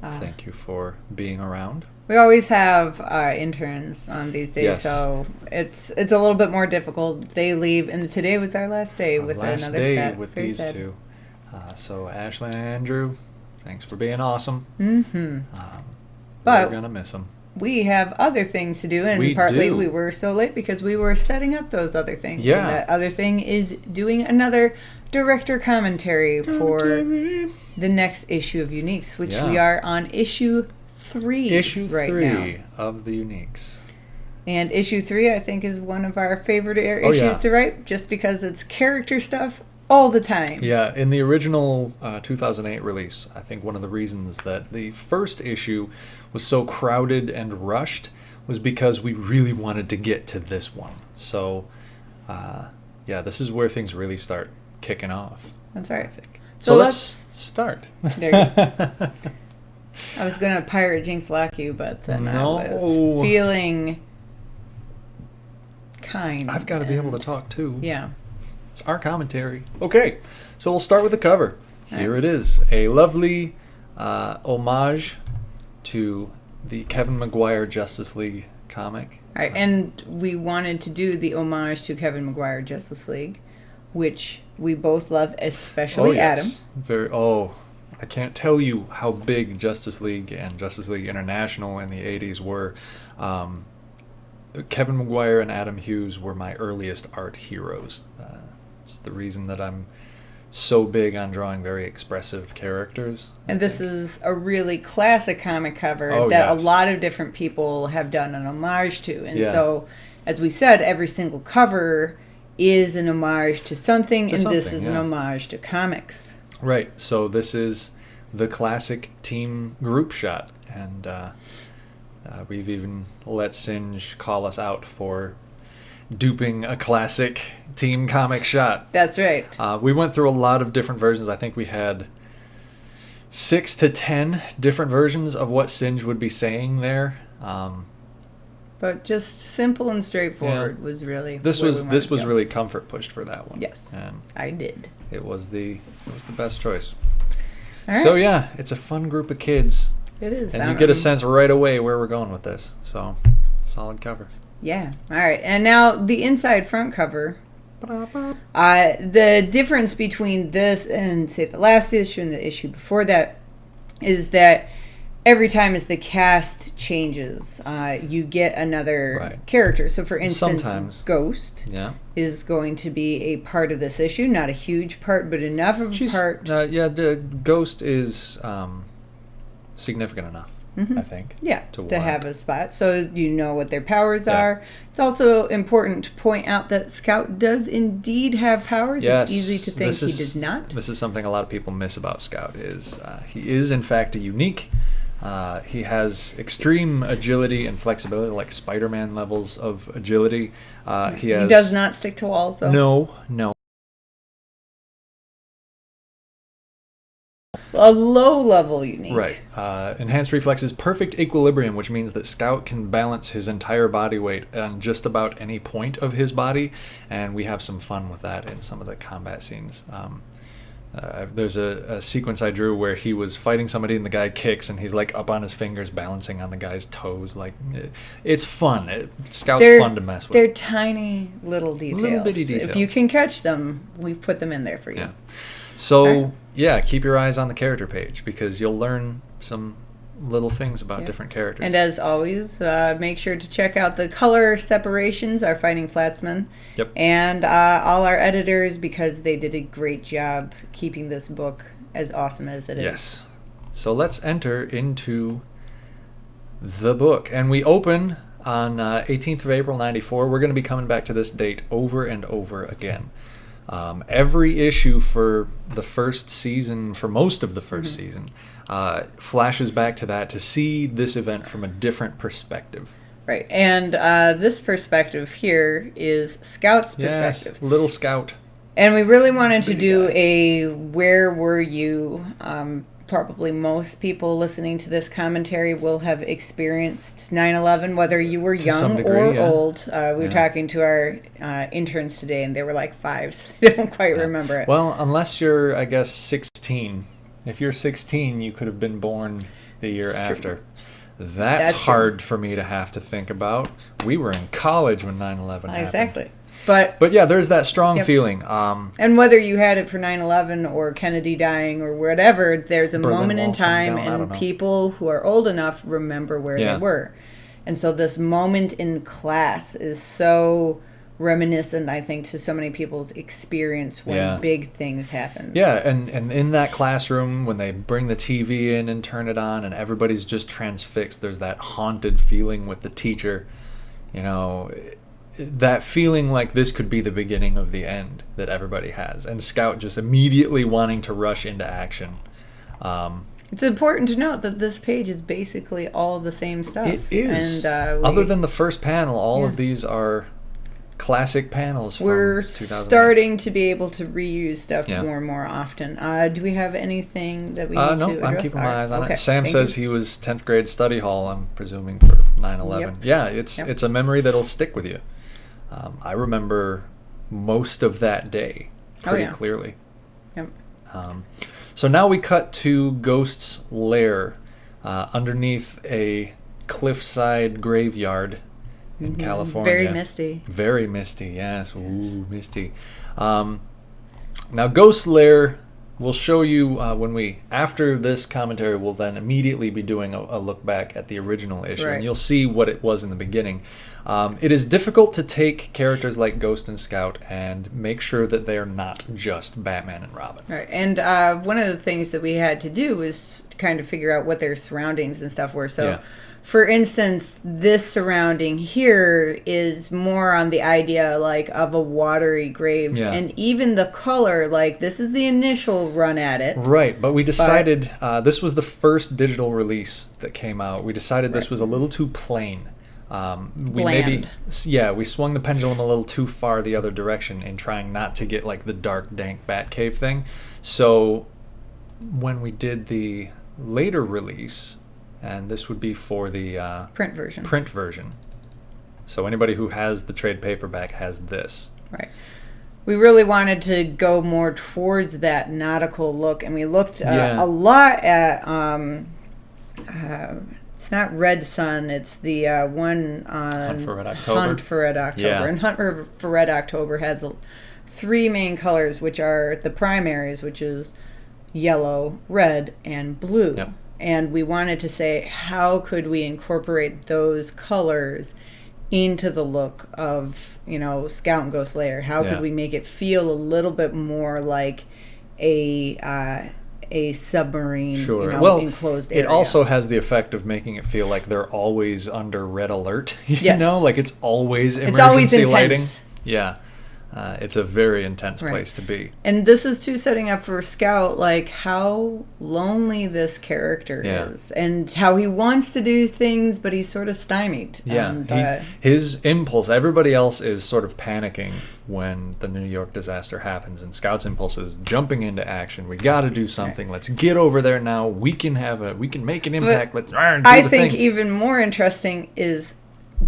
But thank you for being around. We always have interns on these days, Yes. so it's a little bit more difficult. They leave, and today was our last day with Last another day set. with Very these sad. two. So Ashley and Andrew, thanks for being awesome. Mm-hmm. We're But gonna miss them. we have other things to do, and We partly do. we were so late because we were setting up those other things. Yeah. And that other thing is doing another director commentary for the next issue of Uniques, which Yeah. we are on issue 3 Issue right 3 now. of the Uniques. And issue 3, I think, is one of our favorite Oh, issues yeah. to write, just because it's character stuff all the time. Yeah, in the original 2008 release, I think one of the reasons that the first issue was so crowded and rushed was because we really wanted to get to this one. So, yeah, this is where things really start kicking off, That's I right. think. So So let's let's- start. There you I was going to pirate Jinx Lock you, but then No. I was feeling kind. I've got to be able to and- talk too. Yeah. It's our commentary. Okay, so we'll start with the cover. All Here right. it is. A lovely homage to the Kevin Maguire Justice League comic. All right, and we wanted to do the homage to Kevin Maguire Justice League, which we both love, especially Adam. Very. I can't tell you how big Justice League and Justice League International in the 80s were. Kevin Maguire and Adam Hughes were my earliest art heroes. It's the reason that I'm so big on drawing very expressive characters. And this is a really classic comic cover Oh, that yes. a lot of different people have done an homage to. And Yeah. so, as we said, every single cover is an homage to something, To and this something, is an yeah. homage to comics. Right. So this is the classic team group shot, and we've even let Singe call us out for duping a classic team comic shot. That's right. We went through a lot of different versions. I think we had 6 to 10 different versions of what Singe would be saying there. But just simple and straightforward was really This where we was wanted this to was go. really comfort pushed for that one. Yes. And I did. it was the best choice. All right. So yeah, it's a fun group of kids. It is. And you get a sense right away where we're going with this. So, solid cover. Yeah. All right. And now the inside front cover. The difference between this and, say, the last issue and the issue before that is that every time as the cast changes, you get another Right. character. So, for instance, Sometimes. Ghost Yeah. is going to be a part of this issue. Not a huge part, but enough of a part. Yeah, the Ghost is significant enough, Mhm. I think. Yeah, to to warrant. have a spot so you know what their powers Yeah. are. It's also important to point out that Scout does indeed have powers. Yes, It's easy to think this he is- does not. This is something a lot of people miss about Scout. Is he is in fact a unique. He has extreme agility and flexibility, like Spider-Man levels of agility. He has. He does not stick to walls, though. No. A low-level unique. Right. Enhanced reflexes, perfect equilibrium, which means that Scout can balance his entire body weight on just about any point of his body, and we have some fun with that in some of the combat scenes. There's a sequence I drew where he was fighting somebody and the guy kicks and he's like up on his fingers balancing on the guy's toes. Like it's fun. Scout's fun to mess with. They're tiny little details. Little bitty If details. you can catch them, we've put them in there for you. Yeah. So Alright. yeah, keep your eyes on the character page because you'll learn some little things about Yeah. different characters. And as always, make sure to check out the color separations, our Fighting Flatsman, Yep. and all our editors because they did a great job keeping this book as awesome as it is. Yes. So let's enter into the book. And we open on 18th of April, 94. We're going to be coming back to this date over and over again. Every issue for the first season, for most of the 1st season, flashes back to that to see this event from a different perspective. Right. And this perspective here is Scout's perspective. Yes, little Scout. And we really wanted to Bitty do guy. a where were you? Probably most people listening to this commentary will have experienced 9/11, whether you were To some young degree, or yeah. old. We were Yeah. talking to our interns today, and they were like 5, so they don't quite remember it. Well, unless you're, I guess, 16, If you're 16, you could have been born the year It's true. after. That's That's true. hard for me to have to think about. We were in college when 9/11 happened. Exactly. But Yeah, there's that strong Yep. feeling. and whether you had it for 9/11 or Kennedy dying or whatever, there's a Berlin moment in Wall coming time, down, I don't and know. people who are old enough remember where Yeah. they were. And so this moment in class is so reminiscent, I think, to so many people's experience when Yeah. big things happen. Yeah, and in that classroom, when they bring the TV in and turn it on and everybody's just transfixed, there's that haunted feeling with the teacher. You know, that feeling like this could be the beginning of the end that everybody has. And Scout just immediately wanting to rush into action. It's important to note that this page is basically all the same stuff. It is. And Other than the first panel, all Yeah. of these are classic panels from we're 2008. starting to be able to reuse stuff Yeah. more and more often. Do we have anything that we need No, to address? I'm keeping my eyes on Okay, it. Sam thank says you. he was 10th grade study hall, I'm presuming, for 9/11. Yep. Yeah, it's Yep. it's a memory that'll stick with you. I remember most of that day pretty yeah. clearly. Yep. So now we cut to Ghost's lair underneath a cliffside graveyard in California. Very misty. Very misty, yes. Ooh, misty. Now, Ghost's Lair, we'll show you after this commentary, we'll then immediately be doing a look back at the original issue, Right. and you'll see what it was in the beginning. It is difficult to take characters like Ghost and Scout and make sure that they are not just Batman and Robin. Right. And one of the things that we had to do was kind of figure out what their surroundings and stuff were. So, Yeah. for instance, this surrounding here is more on the idea like of a watery grave. Yeah. And even the color, like this is the initial run at it. Right, but we decided this was the first digital release that came out. We decided this Right. was a little too plain. We Bland. we swung the pendulum a little too far the other direction in trying not to get like the dark, dank Batcave thing. So when we did the later release, and this would be for the Print version. print version. So anybody who has the trade paperback has this. Right. We really wanted to go more towards that nautical look, and we looked Yeah. a lot at. It's not Red Sun. It's the one on Hunt for Red October. Hunt for Red October. Yeah. And Hunt for Red October has three main colors, which are the primaries, which is yellow, red, and blue. Yep. And we wanted to say, how could we incorporate those colors into the look of, Scout and Ghost Lair? How Yeah. could we make it feel a little bit more like a submarine, Sure. Well, enclosed it area? also has the effect of making it feel like they're always under red alert. You Yes. know, like it's always emergency It's always intense. lighting. Yeah. It's a very intense Right. place to be. And this is too setting up for Scout, like how lonely this character Yeah. is, and how he wants to do things, but he's sort of stymied. Yeah. And, His impulse, everybody else is sort of panicking when the New York disaster happens, and Scout's impulse is jumping into action. We got to do something. Let's get over there now. We can make an impact. Let's do I the think thing. even more interesting is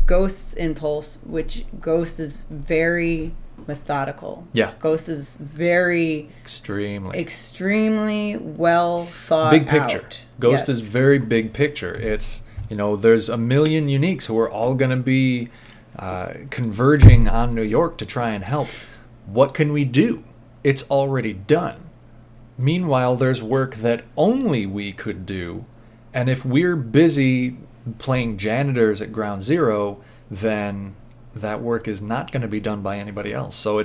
Ghost's impulse, which Ghost is very methodical. Yeah. Ghost is very Extremely. well thought Big picture. out. Ghost Yes. is very big picture. It's, there's a million uniques who are all going to be converging on New York to try and help. What can we do? It's already done. Meanwhile, there's work that only we could do. And if we're busy playing janitors at Ground Zero, then that work is not going to be done by anybody else. So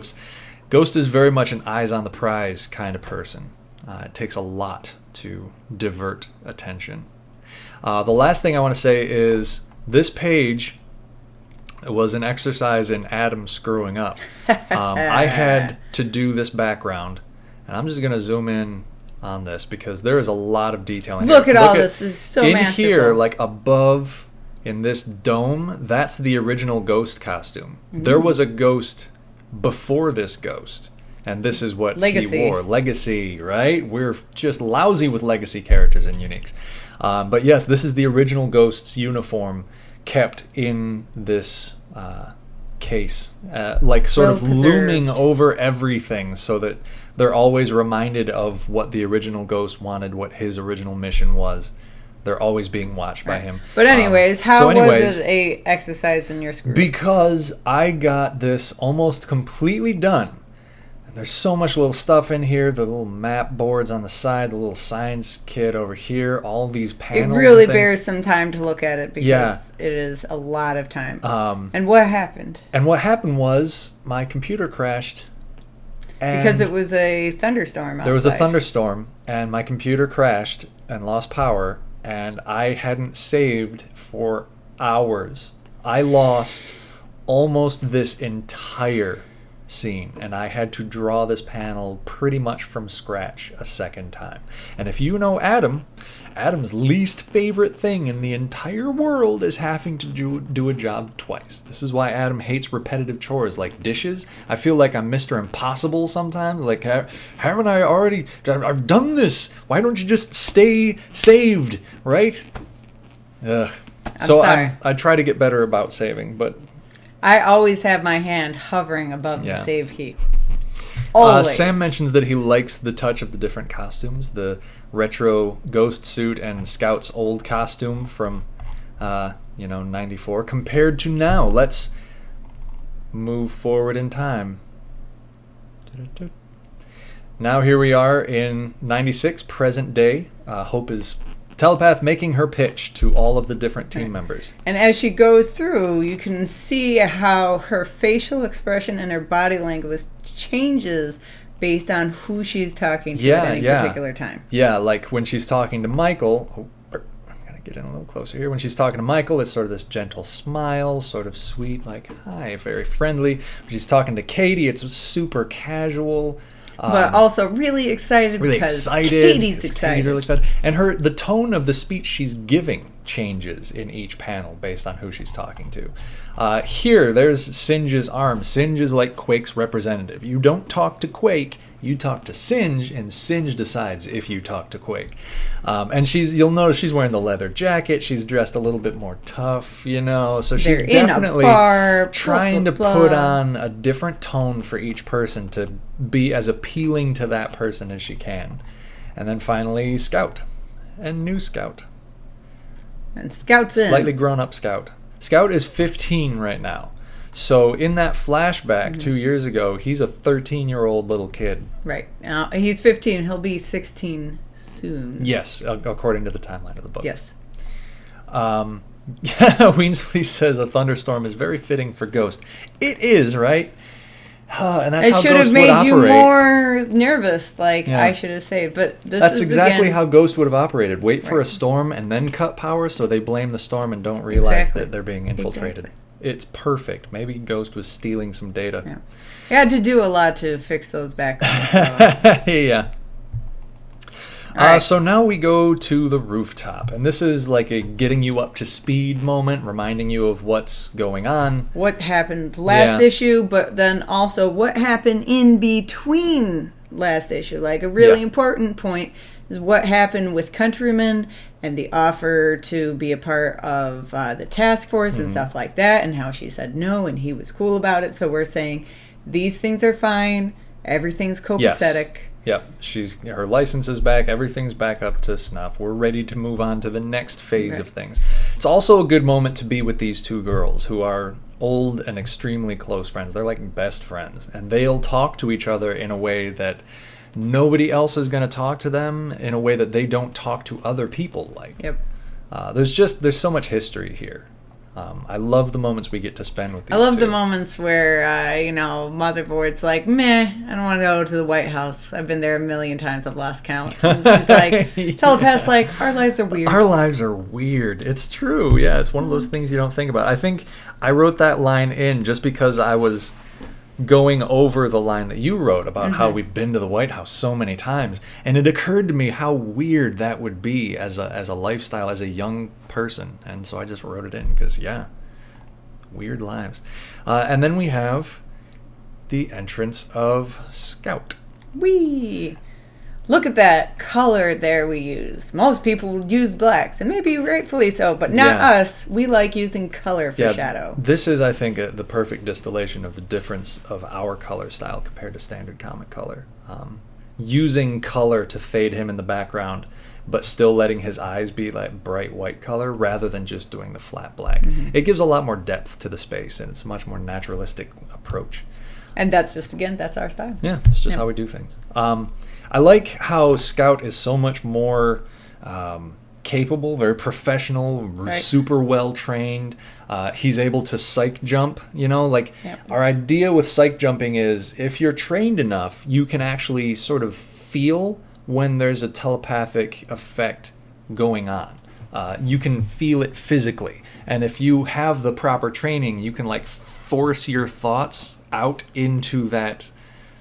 Ghost is very much an eyes on the prize kind of person. It takes a lot to divert attention. The last thing I want to say is this page was an exercise in Adam screwing up. I had to do this background, and I'm just going to zoom in on this because there is a lot of detail in Look here. at all this. It's so in masterful. here, like above in this dome, that's the original Ghost costume. There was a Ghost before this Ghost, and this is what Legacy. he wore. Legacy, right? We're just lousy with legacy characters and uniques. But yes, this is the original Ghost's uniform kept in this case, like sort of Well-preserved. looming over everything, so that they're always reminded of what the original Ghost wanted, what his original mission was. They're always being watched by him. But anyways, how so anyways, was it a exercise in your screw? because I got this almost completely done. And there's so much little stuff in here, the little map boards on the side, the little science kit over here, all these It panels. really and things. bears some time to look at it because Yeah. it is a lot of time. Um, And what happened? and what happened was my computer crashed. And Because it was a thunderstorm outside. there was a thunderstorm, and my computer crashed and lost power, and I hadn't saved for hours. I lost almost this entire scene, and I had to draw this panel pretty much from scratch a second time. And if you know Adam, Adam's least favorite thing in the entire world is having to do a job twice. This is why Adam hates repetitive chores like dishes. I feel like I'm Mr. Impossible sometimes. Like, haven't I already... I've done this. Why don't you just stay saved, right? Ugh. So sorry. I try to get better about saving, but... I always have my hand hovering above Yeah. the save key. Always. Sam mentions that he likes the touch of the different costumes, the retro ghost suit and Scout's old costume from, 94, compared to now. Let's move forward in time. Now here we are in 96, present day. Hope is telepath making her pitch to all of the different team members. And as she goes through, you can see how her facial expression and her body language changes based on who she's talking to at any particular time. Yeah, like when she's talking to Michael. I'm going to get in a little closer here. When she's talking to Michael, it's sort of this gentle smile, sort of sweet, like, hi, very friendly. When she's talking to Katie, it's super casual. But also really excited Really because excited. Katie's Katie's excited. really excited. And the tone of the speech she's giving changes in each panel based on who she's talking to. Here, there's Singe's arm. Singe is like Quake's representative. You don't talk to Quake, you talk to Singe, and Singe decides if you talk to Quake. And you'll notice she's wearing the leather jacket. She's dressed a little bit more tough, so she's They're in a definitely bar, trying blah, to blah, put blah. on a different tone for each person to be as appealing to that person as she can. And then finally, Scout. And new Scout. And Scout's in. Slightly grown up Scout. Scout is 15 right now. So in that flashback 2 years ago, he's a 13-year-old little kid. Right. He's 15. He'll be 16 soon. Yes, according to the timeline of the book. Yes. Weasley says a thunderstorm is very fitting for Ghost. It is, right? And that's It how should Ghost have would made you operate. more nervous, like Yeah. I should have saved. But That's is exactly again, how Ghost would have operated. Wait for a Right. storm and then cut power so they blame the storm and don't realize Exactly. that they're being infiltrated. Exactly. It's perfect. Maybe Ghost was stealing some data. Yeah. You had to do a lot to fix those backgrounds. So. Yeah. All right. So now we go to the rooftop, and this is like a getting you up to speed moment, reminding you of what's going on. What happened last Yeah. issue, but then also what happened in between last issue. Like a really Yeah. important point is what happened with Countryman and the offer to be a part of the task force Mm-hmm. and stuff like that, and how she said no and he was cool about it. So we're saying these things are fine, everything's copacetic. Yep, her license is back. Everything's back up to snuff. We're ready to move on to the next phase Okay. of things. It's also a good moment to be with these two girls who are old and extremely close friends. They're like best friends, and they'll talk to each other in a way that nobody else is going to talk to them, in a way that they don't talk to other people like. Yep. There's so much history here. I love the moments we get to spend with these I love two. the moments where, Motherboard's like, meh, I don't want to go to the White House. I've been there a million times. I've lost count. And she's like, Telepath's like, our lives are weird. Our lives are weird. It's true. Yeah, it's one of those things you don't think about. I think I wrote that line in just because I was going over the line that you wrote about how we've been to the White House so many times, and it occurred to me how weird that would be as a lifestyle, as a young person, and so I just wrote it in because, yeah, weird lives. And then we have the entrance of Scout. Wee. look at that color there we use. Most people use blacks, and maybe rightfully so, but not us. We like using color for shadow. This is, I think, the perfect distillation of the difference of our color style compared to standard comic color. Using color to fade him in the background, but still letting his eyes be like bright white color rather than just doing the flat black. It gives a lot more depth to the space, and it's a much more naturalistic approach. And that's our style. Yeah, it's just how we do things. I like how Scout is so much more capable, very professional, super well trained. He's able to psych jump, our idea with psych jumping is if you're trained enough, you can actually sort of feel when there's a telepathic effect going on. You can feel it physically. And if you have the proper training, you can like force your thoughts out into that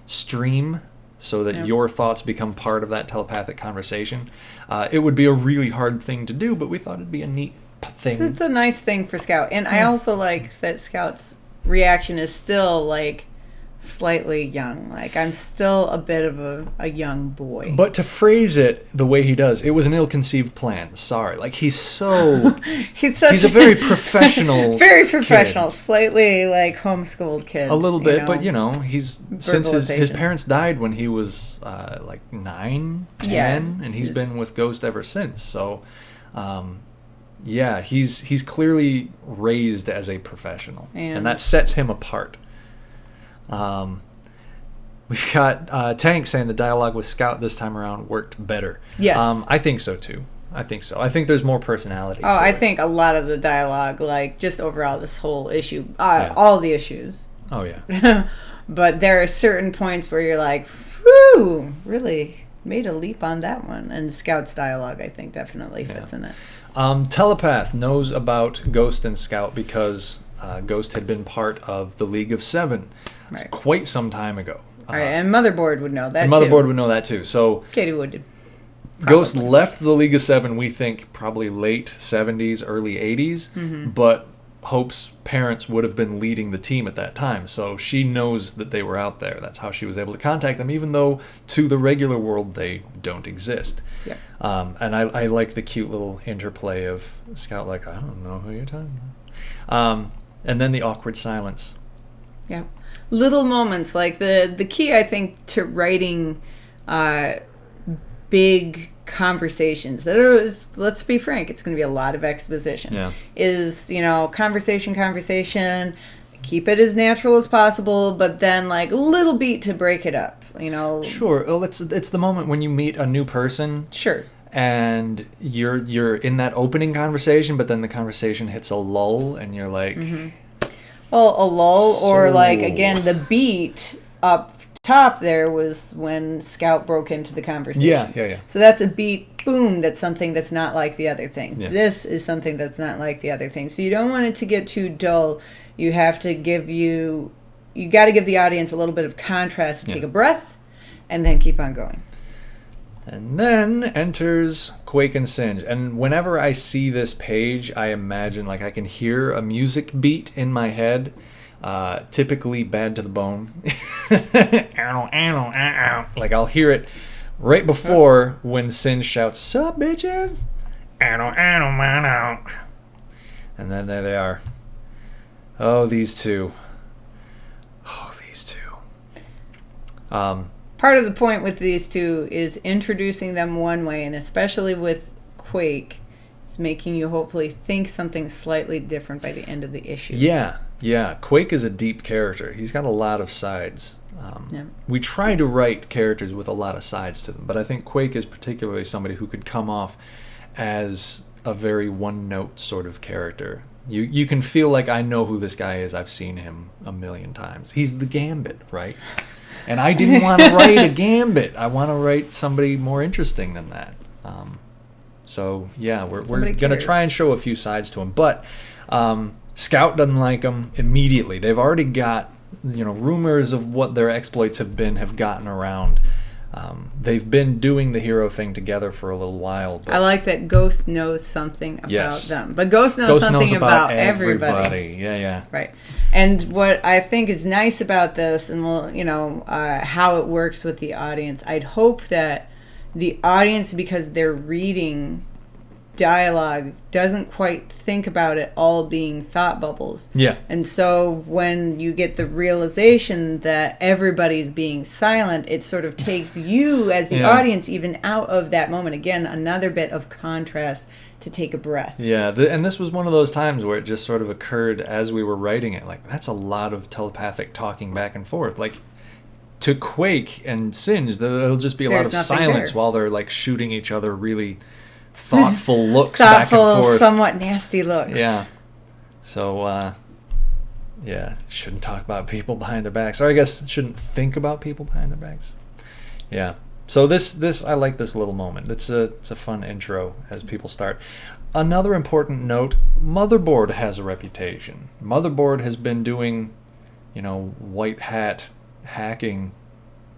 stream so that your thoughts become part of that telepathic conversation. It would be a really hard thing to do, but we thought it'd be a neat thing. It's a nice thing for Scout. And I also like that Scout's reaction is still like slightly young. Like, I'm still a bit of a young boy. But to phrase it the way he does, it was an ill-conceived plan. Sorry. Like, he's a very professional kid. Slightly like homeschooled kid. A little bit, but he's since his parents died when he was like 9, 10, and he's been with Ghost ever since. So he's clearly raised as a professional, and that sets him apart. We've got Tank saying the dialogue with Scout this time around worked better. Yes. I think so too. I think there's more personality. I think a lot of the dialogue, like just overall this whole issue, all the issues. Oh yeah. But there are certain points where you're like, whew, really made a leap on that one. And Scout's dialogue, I think, definitely fits in it. Telepath knows about Ghost and Scout because Ghost had been part of the League of Seven. It's quite some time ago. All right, and Motherboard would know that too. Motherboard would know that too. So Katie would. Ghost left the League of Seven, we think, probably late 70s, early 80s, but Hope's parents would have been leading the team at that time, so she knows that they were out there. That's how she was able to contact them, even though to the regular world they don't exist. Yep. And I like the cute little interplay of Scout like, I don't know who you're talking about. And then the awkward silence. Yeah. Little moments, like the key, I think, to writing big conversations that is, let's be frank, it's going to be a lot of exposition. Is conversation, keep it as natural as possible, but then like a little beat to break it up. Sure. Well, it's the moment when you meet a new person. Sure. And you're in that opening conversation, but then the conversation hits a lull, and you're like. Well, a lull, or like, again, the beat up top there was when Scout broke into the conversation. Yeah. So that's a beat, boom, that's something that's not like the other thing. Yeah. This is something that's not like the other thing. So you don't want it to get too dull. You have to you got to give the audience a little bit of contrast to take a breath and then keep on going. And then enters Quake and Singe. And whenever I see this page, I imagine, like, I can hear a music beat in my head, typically Bad to the Bone. Like, I'll hear it right before when Singe shouts, "Sup, bitches?" And then there they are. Oh, these two. Part of the point with these two is introducing them one way, and especially with Quake, is making you hopefully think something slightly different by the end of the issue. Yeah. Quake is a deep character. He's got a lot of sides. We try to write characters with a lot of sides to them, but I think Quake is particularly somebody who could come off as a very one-note sort of character. You can feel like, I know who this guy is. I've seen him a million times. He's the Gambit, right? And I didn't want to write a Gambit. I want to write somebody more interesting than that. We're going to try and show a few sides to him. But Scout doesn't like him immediately. They've already got, rumors of what their exploits have gotten around. They've been doing the hero thing together for a little while. But I like that Ghost knows something about them. But Ghost knows something about everybody. Yeah. Right. And what I think is nice about this, and how it works with the audience, I'd hope that the audience, because they're reading dialogue, doesn't quite think about it all being thought bubbles. Yeah. And so when you get the realization that everybody's being silent, it sort of takes you as the audience even out of that moment. Again, another bit of contrast to take a breath. Yeah, and this was one of those times where it just sort of occurred as we were writing it. Like, that's a lot of telepathic talking back and forth. Like, to Quake and Singe, there'll just be a lot of silence while they're like shooting each other really thoughtful looks back and forth. Somewhat nasty looks. Yeah. So, yeah, shouldn't talk about people behind their backs. Or I guess shouldn't think about people behind their backs. Yeah. So this I like this little moment. It's a fun intro as people start. Another important note, Motherboard has a reputation. Motherboard has been doing, white hat hacking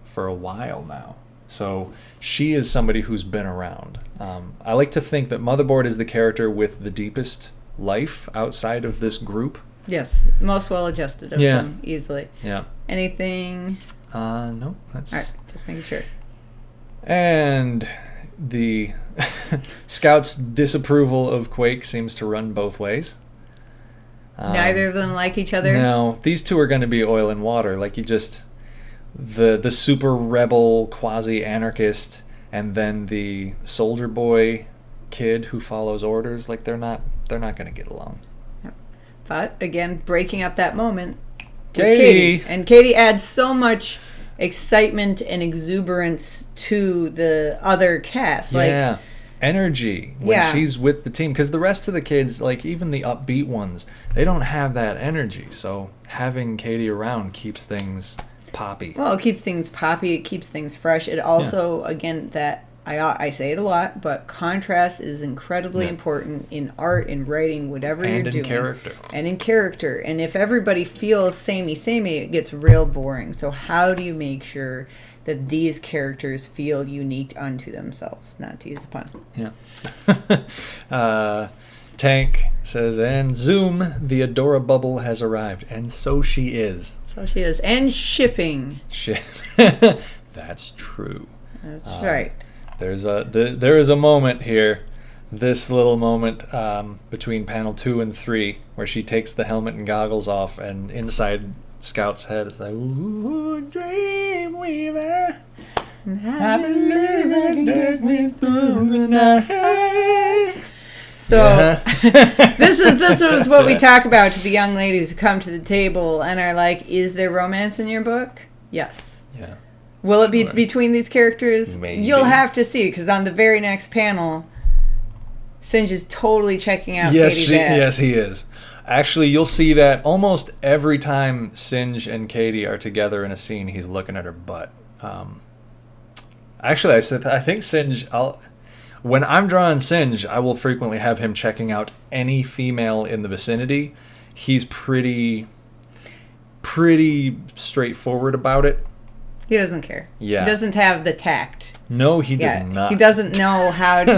for a while now. So she is somebody who's been around. I like to think that Motherboard is the character with the deepest life outside of this group. Yes, most well-adjusted of them, easily. Yeah. Anything? No, that's... All right, just making sure. And the Scout's disapproval of Quake seems to run both ways. Neither of them like each other? No, these two are going to be oil and water. Like, you just... The super rebel quasi-anarchist and then the soldier boy kid who follows orders, like, they're not going to get along. But again, breaking up that moment, Katie. And Katie adds so much excitement and exuberance to the other cast. Yeah, energy when she's with the team, because the rest of the kids, like even the upbeat ones, they don't have that energy. So having Katie around keeps things poppy. Well, it keeps things poppy. It keeps things fresh. It also, again, that I say it a lot, but contrast is incredibly important in art, in writing, whatever you're doing. And in character. And if everybody feels samey, it gets real boring. So how do you make sure that these characters feel unique unto themselves? Not to use a pun. Yeah. Tank says, and zoom, the Adora bubble has arrived. And so she is. So she is. And shipping. That's true. That's right. There is a moment here, this little moment between panel 2 and 3, where she takes the helmet and goggles off, and inside Scout's head it's like, ooh, Dreamweaver, I believe it took me through the night. So this is what we talk about to the young ladies who come to the table and are like, is there romance in your book? Yes. Yeah. Will it be between these characters? Maybe. You'll have to see, because on the very next panel, Singe is totally checking out Katie's ass. Yes, he is. Actually, you'll see that almost every time Singe and Katie are together in a scene, he's looking at her butt. Actually, I think Singe... When I'm drawing Singe, I will frequently have him checking out any female in the vicinity. He's pretty straightforward about it. He doesn't care. Yeah. He doesn't have the tact. No, he does not. He doesn't know how to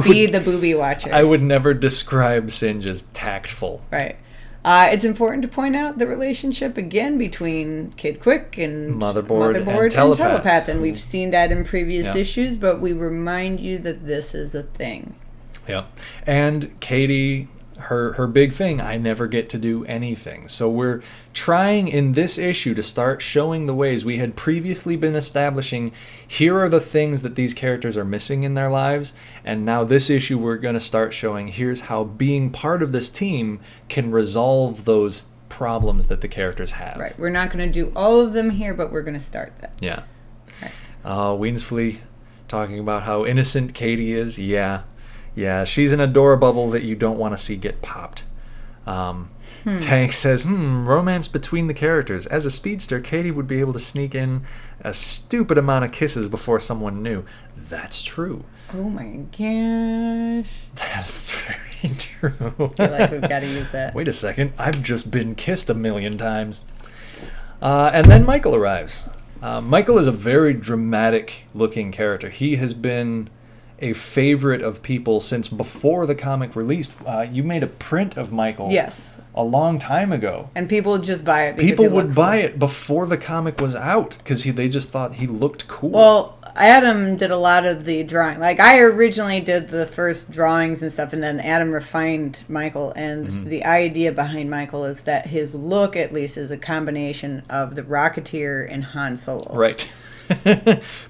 be the booby watcher. I would never describe Singe as tactful. Right. It's important to point out the relationship, again, between Kid Quick and Motherboard and Telepath. And we've seen that in previous issues, but we remind you that this is a thing. Yeah. And Katie... Her big thing, I never get to do anything. So we're trying in this issue to start showing the ways we had previously been establishing. Here are the things that these characters are missing in their lives. And now this issue we're going to start showing here's how being part of this team can resolve those problems that the characters have. Right. We're not going to do all of them here, but we're going to start that. Yeah. Right. Weensflea talking about how innocent Katie is. Yeah, she's an Adora bubble that you don't want to see get popped. Tank says, romance between the characters. As a speedster, Katie would be able to sneak in a stupid amount of kisses before someone knew. That's true. Oh my gosh. That's very true. I feel like we've got to use that. Wait a second. I've just been kissed 1,000,000 times. And then Michael arrives. Michael is a very dramatic-looking character. He has been... a favorite of people since before the comic released. You made a print of Michael a long time ago. And people would just buy it because people would buy it before the comic was out because they just thought he looked cool. Well, Adam did a lot of the drawing. Like, I originally did the first drawings and stuff, and then Adam refined Michael. And the idea behind Michael is that his look, at least, is a combination of the Rocketeer and Han Solo. Right.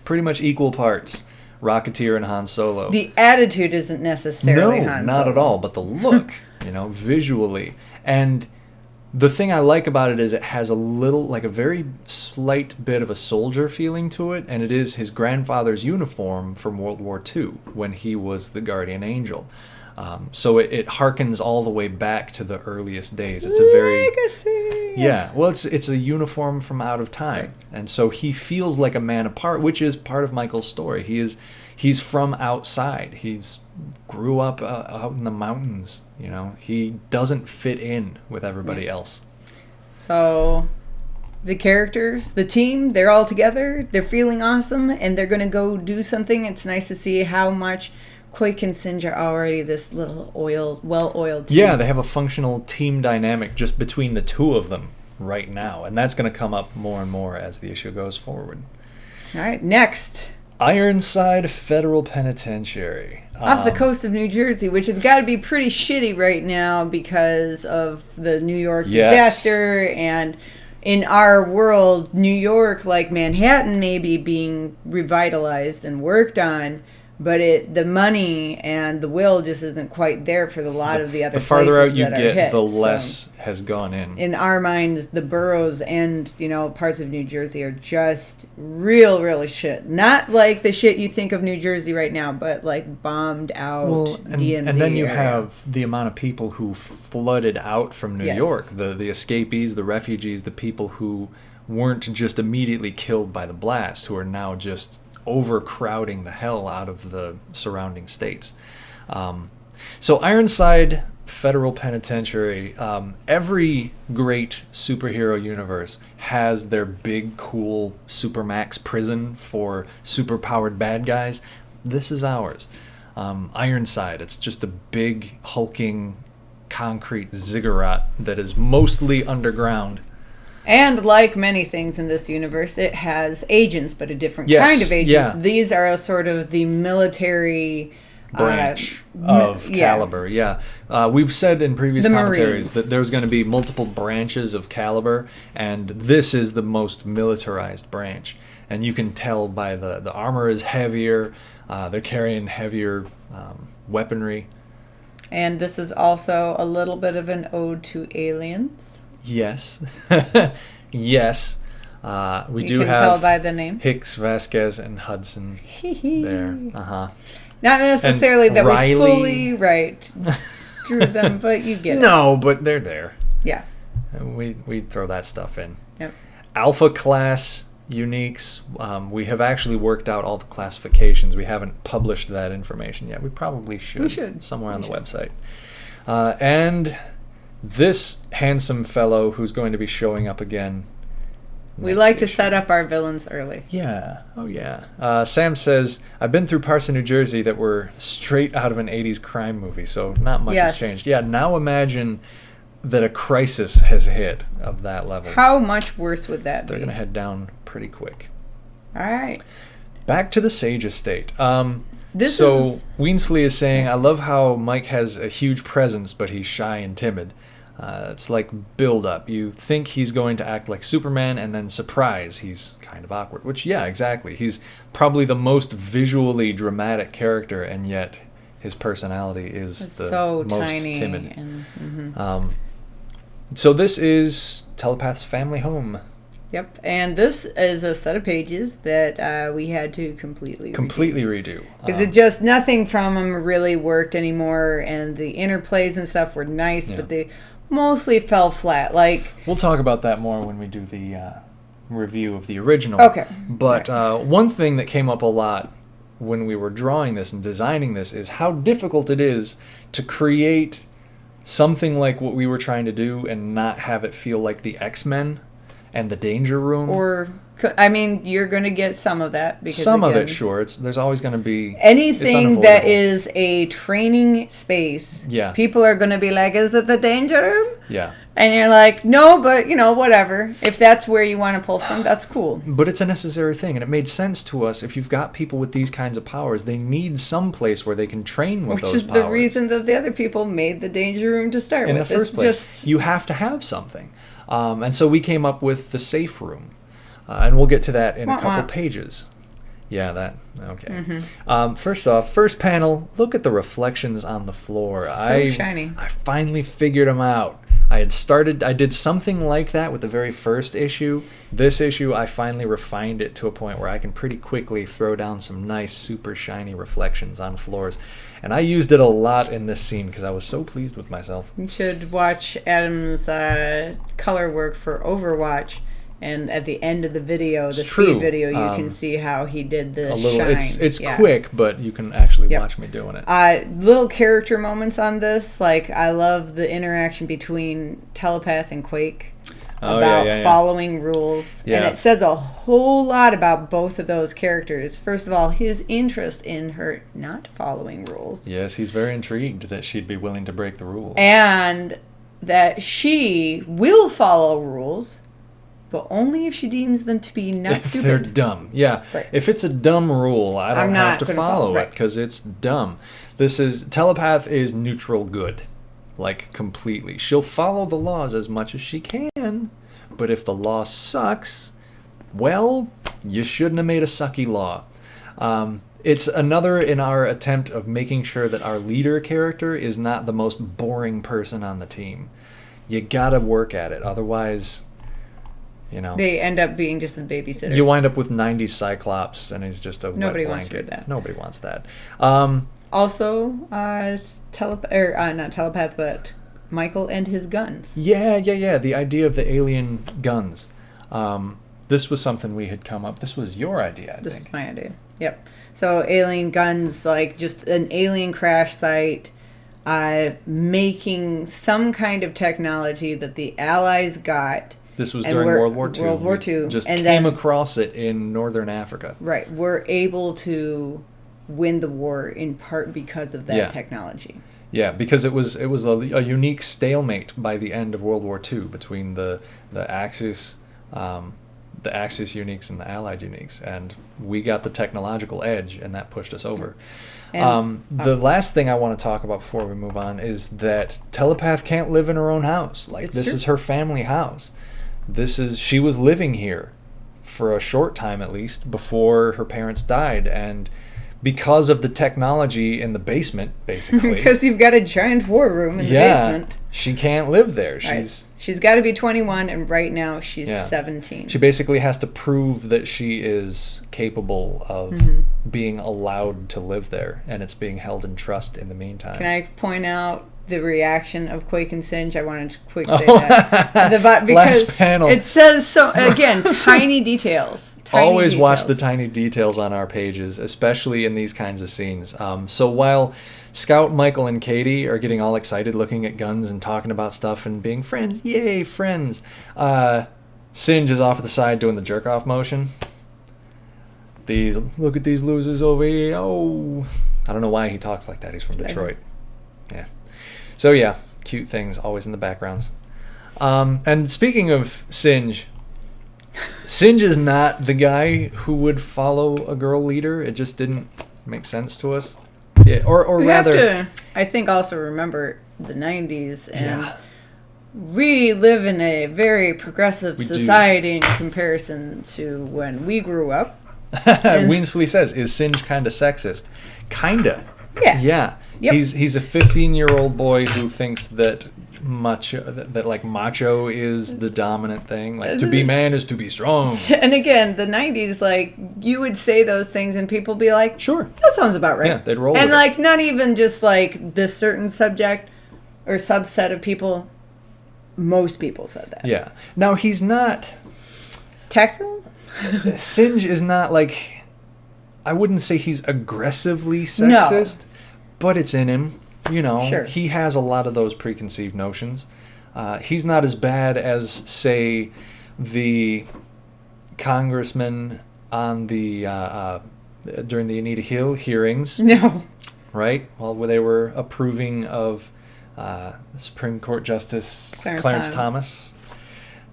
Pretty much equal parts. Rocketeer and Han Solo. The attitude isn't necessarily Han Solo. No, not at all. But the look, visually. And the thing I like about it is it has a little, like a very slight bit of a soldier feeling to it, and it is his grandfather's uniform from World War II when he was the guardian angel. So it harkens all the way back to the earliest days. It's a very legacy. Yeah, well, it's a uniform from out of time, right. And so he feels like a man apart, which is part of Michael's story. He's from outside. He's grew up out in the mountains. He doesn't fit in with everybody else. So the characters, the team, they're all together. They're feeling awesome, and they're going to go do something. It's nice to see how much Quake and Singe are already this little well-oiled team. Yeah, they have a functional team dynamic just between the two of them right now, and that's going to come up more and more as the issue goes forward. All right, next. Ironside Federal Penitentiary. Off the coast of New Jersey, which has got to be pretty shitty right now because of the New York disaster. And in our world, New York, like Manhattan, may be being revitalized and worked on, but the money and the will just isn't quite there for a lot of the other places. The farther out you get, the less has gone in. In our minds, the boroughs and parts of New Jersey are just really shit. Not like the shit you think of New Jersey right now, but like bombed out DMZ and then you area. have the amount of people who flooded out from New York, the escapees, the refugees, the people who weren't just immediately killed by the blast, who are now just overcrowding the hell out of the surrounding states. So Ironside Federal Penitentiary, every great superhero universe has their big, cool Supermax prison for superpowered bad guys. This is ours. Ironside, it's just a big, hulking, concrete ziggurat that is mostly underground. And like many things in this universe, it has agents, but a different kind of agents. Yeah. These are sort of the military branch of Caliber. Yeah. We've said in previous commentaries that there's going to be multiple branches of Caliber, and this is the most militarized branch. And you can tell by the armor is heavier, they're carrying heavier weaponry. And this is also a little bit of an ode to Aliens. Yes. Yes. We do have... You can tell by the names. Hicks, Vasquez, and Hudson there. Uh-huh. Not necessarily and that Riley. we fully drew them, but you get it. No, but they're there. Yeah. We throw that stuff in. Yep. Alpha class uniques. We have actually worked out all the classifications. We haven't published that information yet. We probably should. We should. Somewhere on the website. And this handsome fellow who's going to be showing up again. We like to set up our villains early. Yeah. Oh, yeah. Sam says, I've been through parts of New Jersey that were straight out of an 80s crime movie, so not much has changed. Yeah, now imagine that a crisis has hit of that level. How much worse would that be? They're going to head down pretty quick. All right. Back to the Sage Estate. Weensflea is saying, I love how Mike has a huge presence, but he's shy and timid. It's like build-up. You think he's going to act like Superman, and then surprise, he's kind of awkward. Which, yeah, exactly. He's probably the most visually dramatic character, and yet his personality is the most timid. So this is Telepath's Family Home. Yep, and this is a set of pages that we had to completely redo. Because nothing from them really worked anymore, and the interplays and stuff were nice, but they mostly fell flat. Like, we'll talk about that more when we do the review of the original. Okay. But one thing that came up a lot when we were drawing this and designing this is how difficult it is to create something like what we were trying to do and not have it feel like the X-Men and the Danger Room. Or I mean, you're going to get some of that. Because some of it, sure. There's always going to be... Anything that is a training space, people are going to be like, is it the danger room? Yeah. And you're like, no, but, whatever. If that's where you want to pull from, that's cool. But it's a necessary thing, and it made sense to us. If you've got people with these kinds of powers, they need some place where they can train with those powers. Which is the reason that the other people made the danger room to start with. In the first place. You have to have something. And so we came up with the safe room. And we'll get to that in a couple pages. Yeah, that... Okay. Mm-hmm. First off, first panel, look at the reflections on the floor. So shiny. I finally figured them out. I did something like that with the very first issue. This issue, I finally refined it to a point where I can pretty quickly throw down some nice, super shiny reflections on floors. And I used it a lot in this scene because I was so pleased with myself. You should watch Adam's color work for Overwatch. And at the end of the video, the speed video, you can see how he did the shine. It's quick, but you can actually watch me doing it. Little character moments on this, like I love the interaction between Telepath and Quake about following rules. Yeah. And it says a whole lot about both of those characters. First of all, his interest in her not following rules. Yes, he's very intrigued that she'd be willing to break the rules. And that she will follow rules, but only if she deems them to be not stupid. They're dumb. Yeah. Right. If it's a dumb rule, I don't have to follow it because it's dumb. Telepath is neutral good. Like, completely. She'll follow the laws as much as she can, but if the law sucks, well, you shouldn't have made a sucky law. It's another in our attempt of making sure that our leader character is not the most boring person on the team. You gotta work at it, otherwise... they end up being just a babysitter. You wind up with 90s Cyclops, and he's just a Nobody wet wants blanket. to do that. Nobody wants that. Also, not telepath, but Michael and his guns. Yeah. The idea of the alien guns. This was something we had come up. This was your idea, I think. This is my idea. Yep. So alien guns, like just an alien crash site, making some kind of technology that the Allies got. This was during World War II. World War II. We just came across it in northern Africa. Right. We're able to win the war in part because of that technology. Yeah, because it was a unique stalemate by the end of World War II between the Axis Uniques and the Allied Uniques, and we got the technological edge, and that pushed us over. And, the last thing I want to talk about before we move on is that Telepath can't live in her own house. Like, this is her family house. She was living here for a short time at least before her parents died, and because of the technology in the basement, basically. Because you've got a giant war room in the basement. She can't live there. She's got to be 21, and right now she's 17. She basically has to prove that she is capable of being allowed to live there, and it's being held in trust in the meantime. Can I point out the reaction of Quake and Singe? I wanted to quick say that. Because last panel. It says, so again, tiny details. Always watch the tiny details on our pages, especially in these kinds of scenes. So while Scout, Michael, and Katie are getting all excited looking at guns and talking about stuff and being friends, yay, friends, Singe is off to the side doing the jerk-off motion. Look at these losers over here. Oh, I don't know why he talks like that. He's from Detroit. Yeah. So yeah, cute things always in the backgrounds. And speaking of Singe is not the guy who would follow a girl leader. It just didn't make sense to us. Yeah, or rather, have to, I think, also remember the 90s, and we live in a very progressive society in comparison to when we grew up. Weensflea says, "Is Singe kind of sexist?" Kinda. Yeah. Yeah. Yep. He's a 15-year-old boy who thinks that macho is the dominant thing. Like, to be man is to be strong. And again, the 90s, like, you would say those things and people be like, sure, that sounds about right. Yeah, they'd roll and with like it. Not even just like this certain subject or subset of people. Most people said that. Yeah. Now he's not technical. Singe is not like, I wouldn't say he's aggressively sexist, but it's in him. Sure. He has a lot of those preconceived notions. He's not as bad as, say, the congressman on the during the Anita Hill hearings. No. Right? Well, they were approving of Supreme Court Justice Clarence Thomas.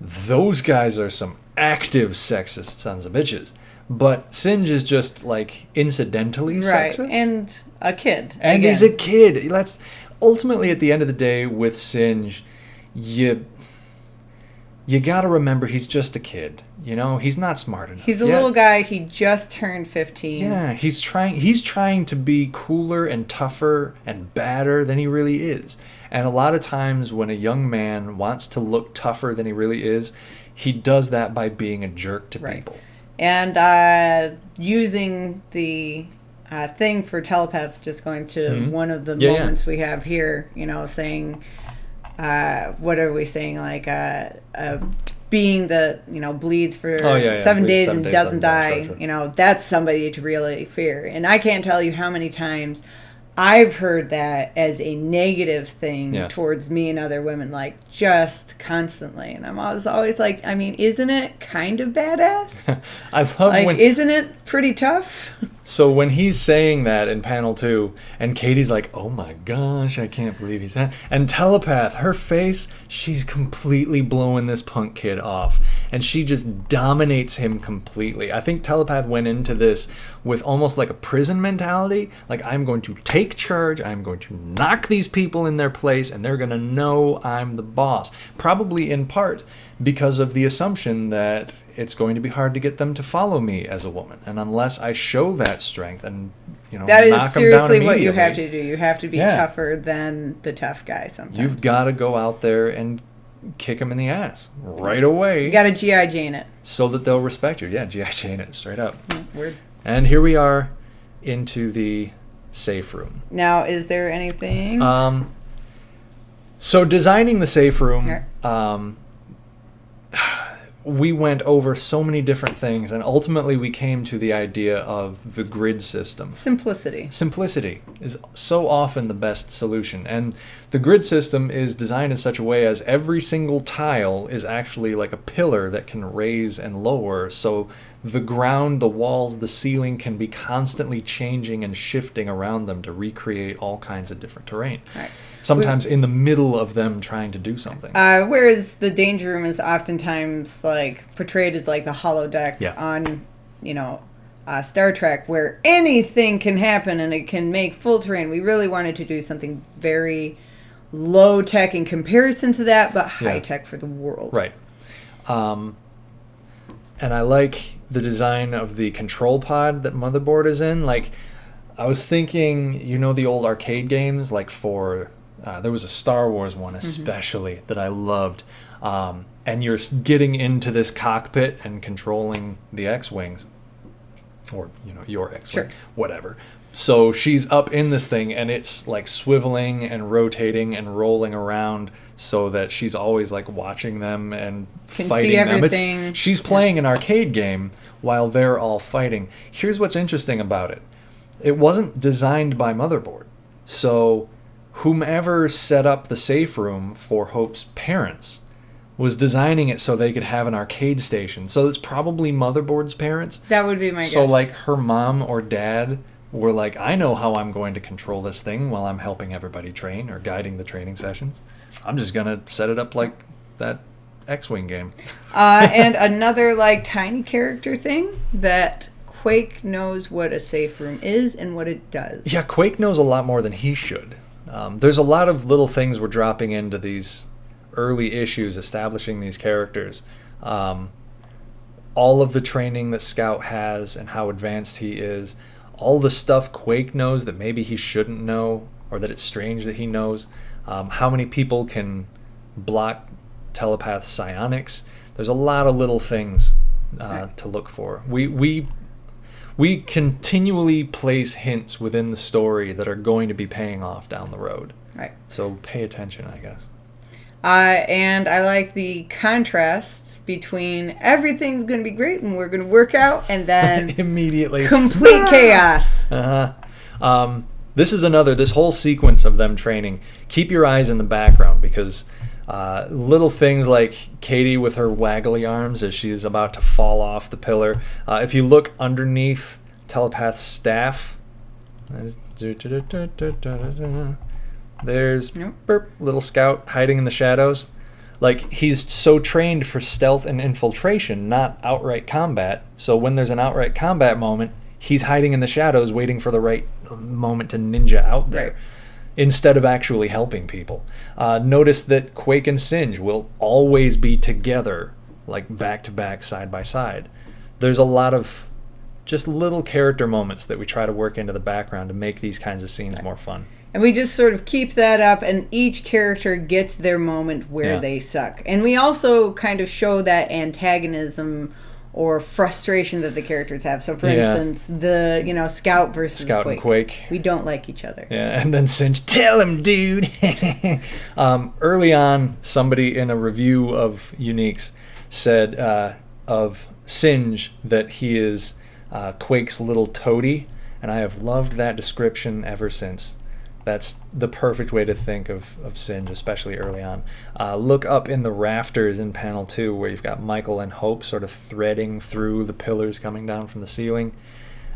Those guys are some active sexist sons of bitches. But Singe is just, like, incidentally sexist. Right, and a kid. And again. He's a kid. That's ultimately, at the end of the day, with Singe, you gotta remember he's just a kid. You know, he's not smart enough. He's a little guy. He just turned 15. Yeah, he's trying to be cooler and tougher and badder than he really is. And a lot of times when a young man wants to look tougher than he really is, he does that by being a jerk to people. And using the thing for telepath, just going to one of the moments we have here, you know, saying, what are we saying? Like, being the, you know, bleeds for 7 days and doesn't die, sure. You know, that's somebody to really fear. And I can't tell you how many times I've heard that as a negative thing towards me and other women, like, just constantly. And I'm always like, I mean, isn't it kind of badass? I love like, isn't it pretty tough? So when he's saying that in panel 2, and Katie's like, oh my gosh, I can't believe he's that. And Telepath, her face, she's completely blowing this punk kid off. And she just dominates him completely. I think Telepath went into this with almost like a prison mentality. Like, I'm going to take charge, I'm going to knock these people in their place, and they're going to know I'm the boss. Probably in part because of the assumption that it's going to be hard to get them to follow me as a woman. And unless I show that strength and, you know, that knock is them down seriously what you have to do. You have to be Yeah. tougher than the tough guy sometimes. You've got to go out there and kick them in the ass right away. You got to G.I. Jane it. So that they'll respect you. Yeah, G.I. Jane it, straight up. Weird. And here we are into the safe room. Now, is there anything? So designing the safe room, we went over so many different things, and ultimately we came to the idea of the grid system. Simplicity. Simplicity is so often the best solution. And the grid system is designed in such a way as every single tile is actually like a pillar that can raise and lower. So the ground, the walls, the ceiling can be constantly changing and shifting around them to recreate all kinds of different terrain. Right. Sometimes in the middle of them trying to do something. Whereas the danger room is oftentimes like portrayed as like the holodeck on, you know, Star Trek, where anything can happen and it can make full terrain. We really wanted to do something very low tech in comparison to that, but high tech for the world. Right. And I like the design of the control pod that Motherboard is in. Like, I was thinking, you know, the old arcade games, like for... there was a Star Wars one especially that I loved. And you're getting into this cockpit and controlling the X-Wings. Or, you know, your X-Wing. Sure. Whatever. So she's up in this thing, and it's like swiveling and rotating and rolling around so that she's always like watching them and fighting them. She's playing an arcade game while they're all fighting. Here's what's interesting about it. It wasn't designed by Motherboard. So whomever set up the safe room for Hope's parents was designing it so they could have an arcade station. So it's probably Motherboard's parents. That would be my guess. So like her mom or dad were like, I know how I'm going to control this thing while I'm helping everybody train or guiding the training sessions. I'm just going to set it up like that X-Wing game. And another like tiny character thing that Quake knows what a safe room is and what it does. Yeah, Quake knows a lot more than he should. There's a lot of little things we're dropping into these early issues, establishing these characters. All of the training that Scout has and how advanced he is. All the stuff Quake knows that maybe he shouldn't know, or that it's strange that he knows. How many people can block telepath psionics. There's a lot of little things to look for. We continually place hints within the story that are going to be paying off down the road. Right. So pay attention, I guess. And I like the contrast between everything's going to be great and we're going to work out, and then immediately complete chaos. This is this whole sequence of them training. Keep your eyes in the background, because Little things like Katie with her waggly arms as she's about to fall off the pillar. If you look underneath Telepath's staff, there's burp, little Scout hiding in the shadows. Like, he's so trained for stealth and infiltration, not outright combat. So when there's an outright combat moment, he's hiding in the shadows waiting for the right moment to ninja out there. Right. Instead of actually helping people. Notice that Quake and Singe will always be together, like back to back, side by side. There's a lot of just little character moments that we try to work into the background to make these kinds of scenes more fun. And we just sort of keep that up, and each character gets their moment where they suck. And we also kind of show that antagonism or frustration that the characters have. So, for instance, the Scout versus Scout and Quake. We don't like each other. Yeah, and then Singe, tell him, dude. Early on, somebody in a review of Uniques said of Singe that he is Quake's little toady, and I have loved that description ever since. That's the perfect way to think of Singe, especially early on. Look up in the rafters in panel 2 where you've got Michael and Hope sort of threading through the pillars coming down from the ceiling.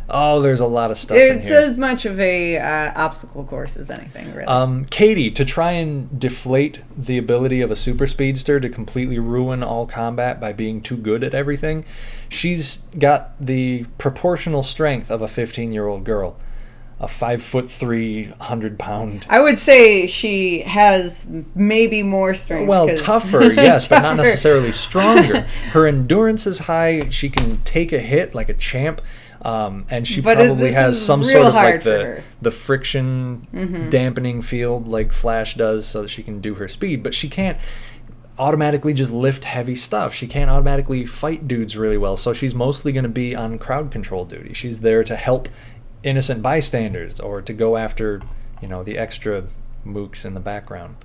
Oh, there's a lot of stuff in here. It's as much of a obstacle course as anything, really. Katie, to try and deflate the ability of a super speedster to completely ruin all combat by being too good at everything, she's got the proportional strength of a 15-year-old girl. A 5'3", 100-pound. I would say she has maybe more strength. Well, tougher, yes, but not necessarily stronger. Her endurance is high. She can take a hit like a champ, and she probably has some sort of like the friction dampening field like Flash does, so that she can do her speed. But she can't automatically just lift heavy stuff. She can't automatically fight dudes really well. So she's mostly going to be on crowd control duty. She's there to help innocent bystanders or to go after, the extra mooks in the background.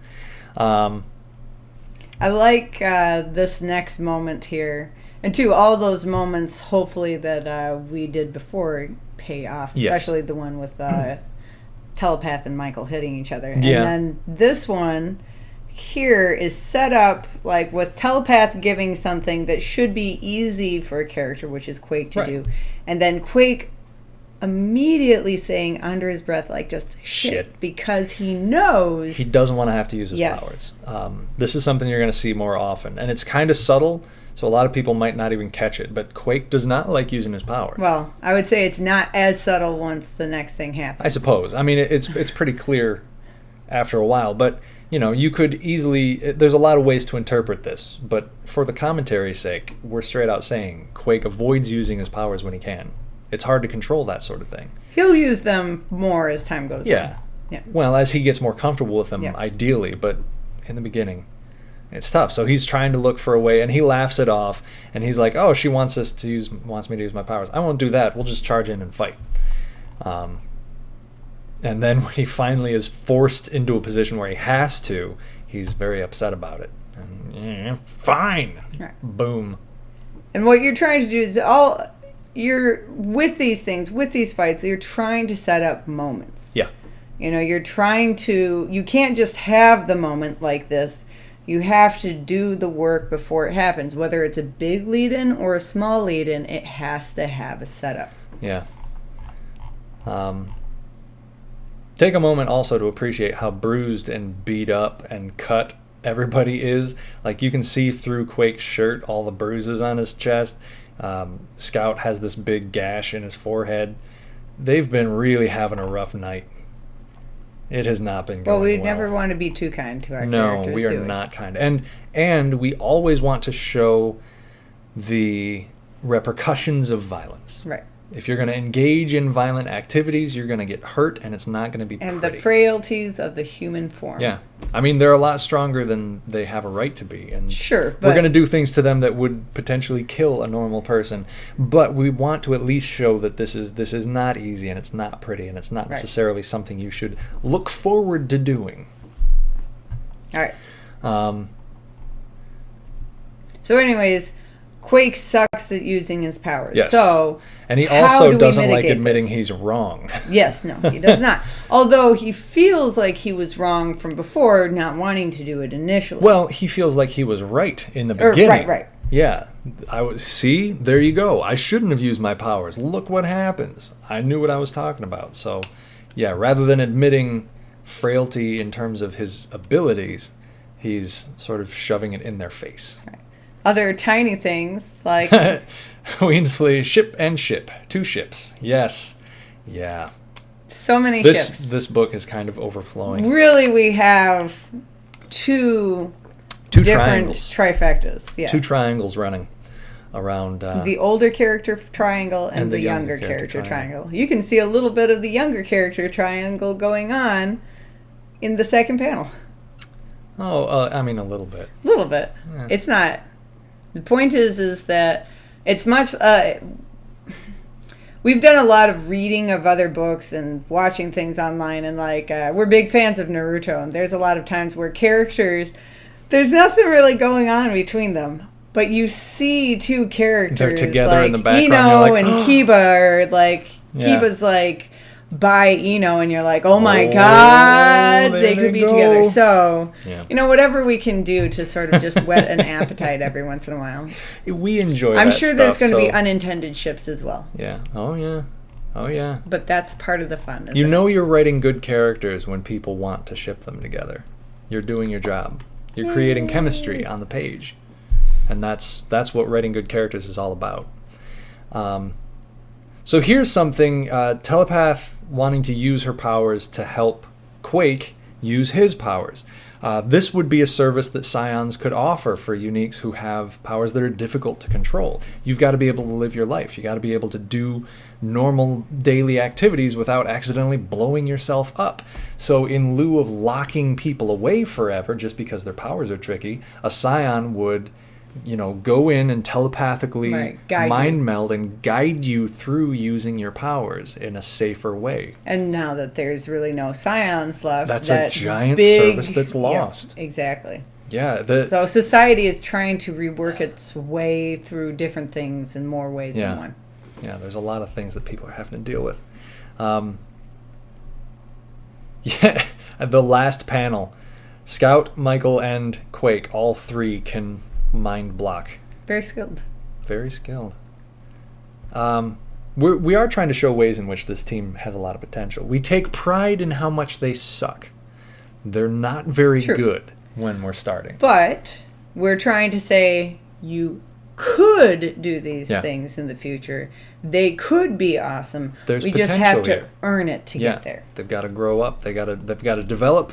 I like this next moment here. And too, all those moments, hopefully, that we did before pay off, especially the one with Telepath and Michael hitting each other. And then this one here is set up like with Telepath giving something that should be easy for a character, which is Quake to do. And then Quake immediately saying under his breath, like, just shit, because he knows he doesn't want to have to use his powers. This is something you're going to see more often, and it's kind of subtle, so a lot of people might not even catch it, but Quake does not like using his powers. Well, I would say it's not as subtle once the next thing happens. I suppose. I mean, it's pretty clear after a while, but you could easily, there's a lot of ways to interpret this, but for the commentary's sake, we're straight out saying Quake avoids using his powers when he can. It's hard to control that sort of thing. He'll use them more as time goes on. Yeah. Well, as he gets more comfortable with them, ideally, but in the beginning, it's tough. So he's trying to look for a way, and he laughs it off, and he's like, "Oh, she wants me to use my powers. I won't do that. We'll just charge in and fight." And then when he finally is forced into a position where he has to, he's very upset about it. And, fine. Right. Boom. And what you're trying to do is you're with these things, with these fights, you're trying to set up moments. Yeah. You're trying to, you can't just have the moment like this. You have to do the work before it happens. Whether it's a big lead-in or a small lead-in, it has to have a setup. Yeah. Take a moment also to appreciate how bruised and beat up and cut everybody is. Like, you can see through Quake's shirt all the bruises on his chest. Scout has this big gash in his forehead. They've been really having a rough night. It has not been going well. We never want to be too kind to our characters. No, we are not kind. And we always want to show the repercussions of violence. Right. If you're going to engage in violent activities, you're going to get hurt, and it's not going to be pretty. And the frailties of the human form. Yeah. I mean, they're a lot stronger than they have a right to be. And sure, but we're going to do things to them that would potentially kill a normal person. But we want to at least show that this is not easy, and it's not pretty, and it's not necessarily something you should look forward to doing. All right. So anyways, Quake sucks at using his powers. Yes. So, and he also doesn't like admitting he's wrong. Yes, no, he does not. Although he feels like he was wrong from before, not wanting to do it initially. Well, he feels like he was right in the beginning. Right. Yeah. See, there you go. I shouldn't have used my powers. Look what happens. I knew what I was talking about. So, yeah, rather than admitting frailty in terms of his abilities, he's sort of shoving it in their face. Right. Other tiny things like Weasley, ship and ship. 2 ships. Yes. Yeah. So many ships. This book is kind of overflowing. Really, we have two different trifectas. Yeah. 2 triangles running around. The older character triangle and the younger character triangle. You can see a little bit of the younger character triangle going on in the second panel. Oh, I mean a little bit. A little bit. Yeah. It's not. The point is that it's much. We've done a lot of reading of other books and watching things online, and we're big fans of Naruto. And there's a lot of times where characters, there's nothing really going on between them, but you see 2 characters. They're together in the background. Ino and Kiba, or Kiba's by Ino, and you're like, oh my god, they could be together. So, whatever we can do to sort of just whet an appetite every once in a while. We enjoy I'm sure there's going to be unintended ships as well. Yeah. Oh, yeah. But that's part of the fun, isn't it? You're writing good characters when people want to ship them together. You're doing your job. You're creating chemistry on the page. And that's what writing good characters is all about. So here's something, Telepath wanting to use her powers to help Quake use his powers. This would be a service that Scions could offer for uniques who have powers that are difficult to control. You've got to be able to live your life. You got to be able to do normal daily activities without accidentally blowing yourself up. So in lieu of locking people away forever just because their powers are tricky, a Scion would go in and telepathically mind meld and guide you through using your powers in a safer way. And now that there's really no Scions left, that's a giant service that's lost. Yeah, exactly. Yeah. So society is trying to rework its way through different things in more ways than one. Yeah, there's a lot of things that people are having to deal with. The last panel, Scout, Michael, and Quake, all 3 can mind block. Very skilled. We are trying to show ways in which this team has a lot of potential. We take pride in how much they suck. They're not very good when we're starting. But we're trying to say you could do these things in the future. They could be awesome. There's we just have to earn it to get there. They've got to grow up. They've got to develop.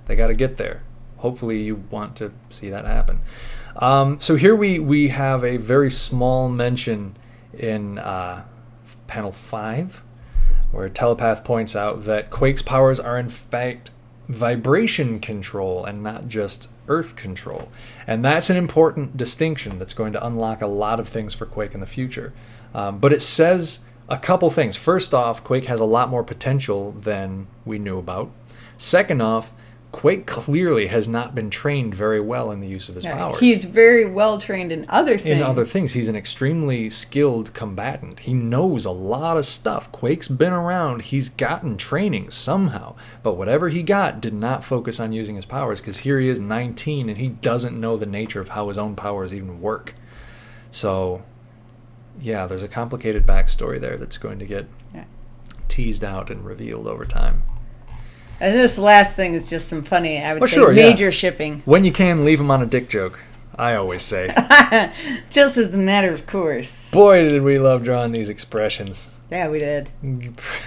They got to get there. Hopefully you want to see that happen. So here we have a very small mention in panel 5, where Telepath points out that Quake's powers are in fact vibration control and not just earth control. And that's an important distinction that's going to unlock a lot of things for Quake in the future. But it says a couple things. First off, Quake has a lot more potential than we knew about. Second off, Quake clearly has not been trained very well in the use of his powers. He's very well trained in other things. He's an extremely skilled combatant. He knows a lot of stuff. Quake's been around. He's gotten training somehow. But whatever he got did not focus on using his powers, because here he is 19 and he doesn't know the nature of how his own powers even work. So, yeah, there's a complicated backstory there that's going to get teased out and revealed over time. And this last thing is just some funny, I would say, major shipping. When you can, leave them on a dick joke, I always say. Just as a matter of course. Boy, did we love drawing these expressions. Yeah, we did.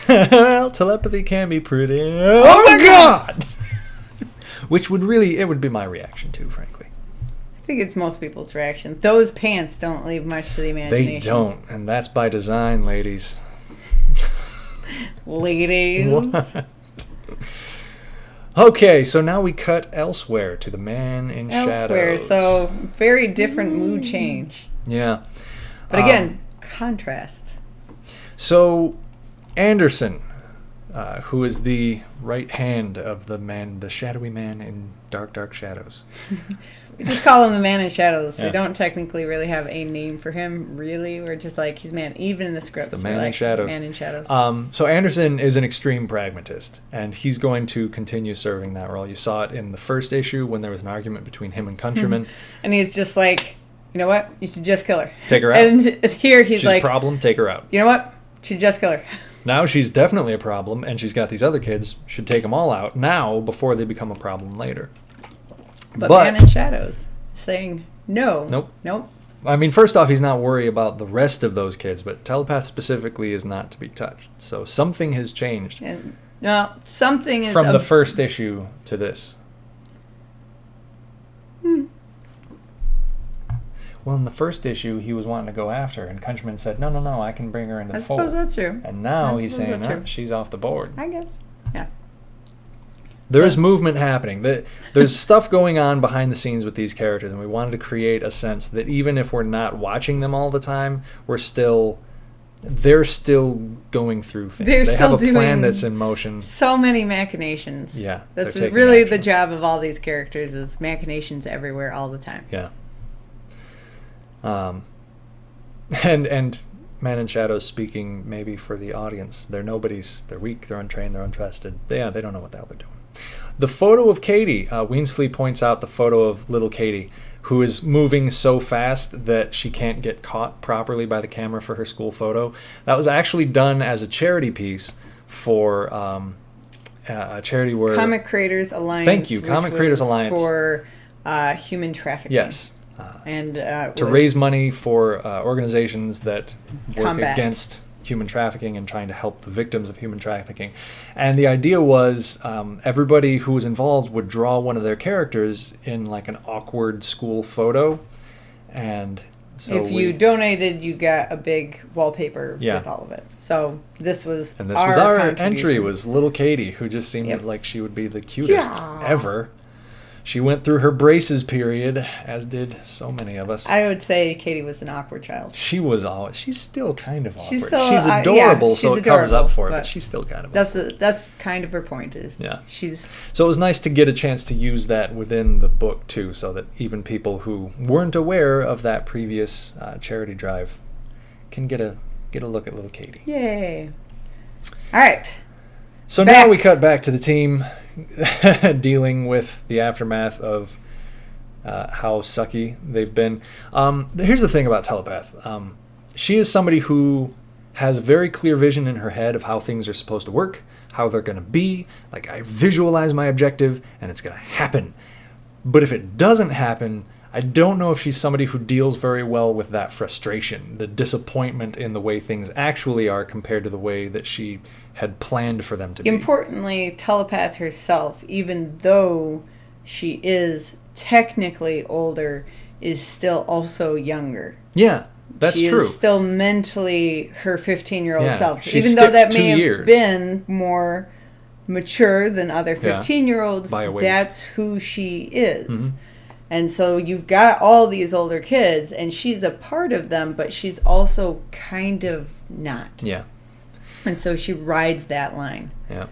Well, telepathy can be pretty. Oh my God! Which would be my reaction too, frankly. I think it's most people's reaction. Those pants don't leave much to the imagination. They don't, and that's by design, ladies. Ladies. What? Okay, so now we cut elsewhere to the man in shadows. So very different mood change. Yeah. But again, contrast. So Anderson, who is the right hand of the man, the shadowy man in Dark, Dark Shadows. We just call him the Man in Shadows. Yeah. We don't technically really have a name for him, really. We're just like, he's man, even in the scripts. It's the Man in Shadows. Man in Shadows. So Anderson is an extreme pragmatist, and he's going to continue serving that role. You saw it in the first issue when there was an argument between him and Countryman. And he's just like, you know what? You should just kill her. Take her out. And here he's She's like, a problem, take her out. You know what? Should just kill her. Now she's definitely a problem, and she's got these other kids. Should take them all out now before they become a problem later. But Man in Shadows saying no. Nope. I mean, first off, he's not worried about the rest of those kids, but Telepath specifically is not to be touched. So something has changed. And, no, something is... From the first issue to this. Well, in the first issue, he was wanting to go after her, and Countryman said, no, I can bring her into the fold. I suppose that's true. And now he's saying, no, she's off the board. I guess. Yeah. There's movement happening. There's stuff going on behind the scenes with these characters, and we wanted to create a sense that even if we're not watching them all the time, they're still going through things. They have a plan that's in motion. So many machinations. Yeah. That's really the job of all these characters, is machinations everywhere all the time. Yeah. And Man in Shadows speaking maybe for the audience. They're nobodies. They're weak. They're untrained. They're untrusted. They don't know what the hell they're doing. The photo of Katie. Weasley points out the photo of little Katie, who is moving so fast that she can't get caught properly by the camera for her school photo. That was actually done as a charity piece for a charity where... Comic Creators Alliance. Thank you. Comic Creators Alliance. For human trafficking. Yes. And to raise money for organizations that work against human trafficking and trying to help the victims of human trafficking. And the idea was everybody who was involved would draw one of their characters in like an awkward school photo. And so if you donated, you got a big wallpaper with all of it. So this was our entry was little Katie, who just seemed like she would be the cutest ever. She went through her braces period, as did so many of us. I would say Katie was an awkward child. She's still kind of awkward. She's adorable, so it covers up for it, but she's still kind of awkward. That's kind of her point. So it was nice to get a chance to use that within the book, too, so that even people who weren't aware of that previous charity drive can get a look at little Katie. Yay. All right. So now we cut back to the team dealing with the aftermath of how sucky they've been. Here's the thing about Telepath. She is somebody who has a very clear vision in her head of how things are supposed to work, how they're going to be. Like, I visualize my objective, and it's going to happen. But if it doesn't happen, I don't know if she's somebody who deals very well with that frustration, the disappointment in the way things actually are compared to the way that she had planned for them to be. Importantly, Telepath herself, even though she is technically older, is still also younger. Yeah, that's true. She is still mentally her 15-year-old self. Even though that may have been more mature than other 15-year-olds, that's who she is. Mm-hmm. And so you've got all these older kids, and she's a part of them, but she's also kind of not. Yeah. And so she rides that line. Yeah.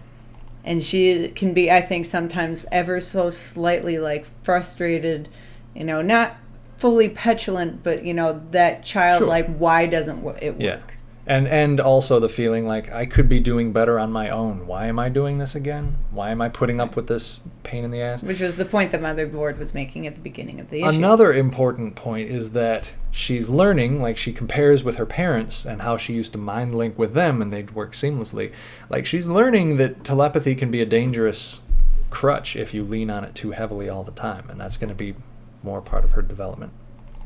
And she can be, I think, sometimes ever so slightly, like, frustrated, not fully petulant, but, that child, like, why doesn't it work? Yeah. And also the feeling like I could be doing better on my own. Why am I doing this again? Why am I putting up with this pain in the ass? Which was the point that Motherboard was making at the beginning of the issue. Another important point is that she's learning, like she compares with her parents and how she used to mind link with them and they'd work seamlessly. Like she's learning that telepathy can be a dangerous crutch if you lean on it too heavily all the time. And that's going to be more part of her development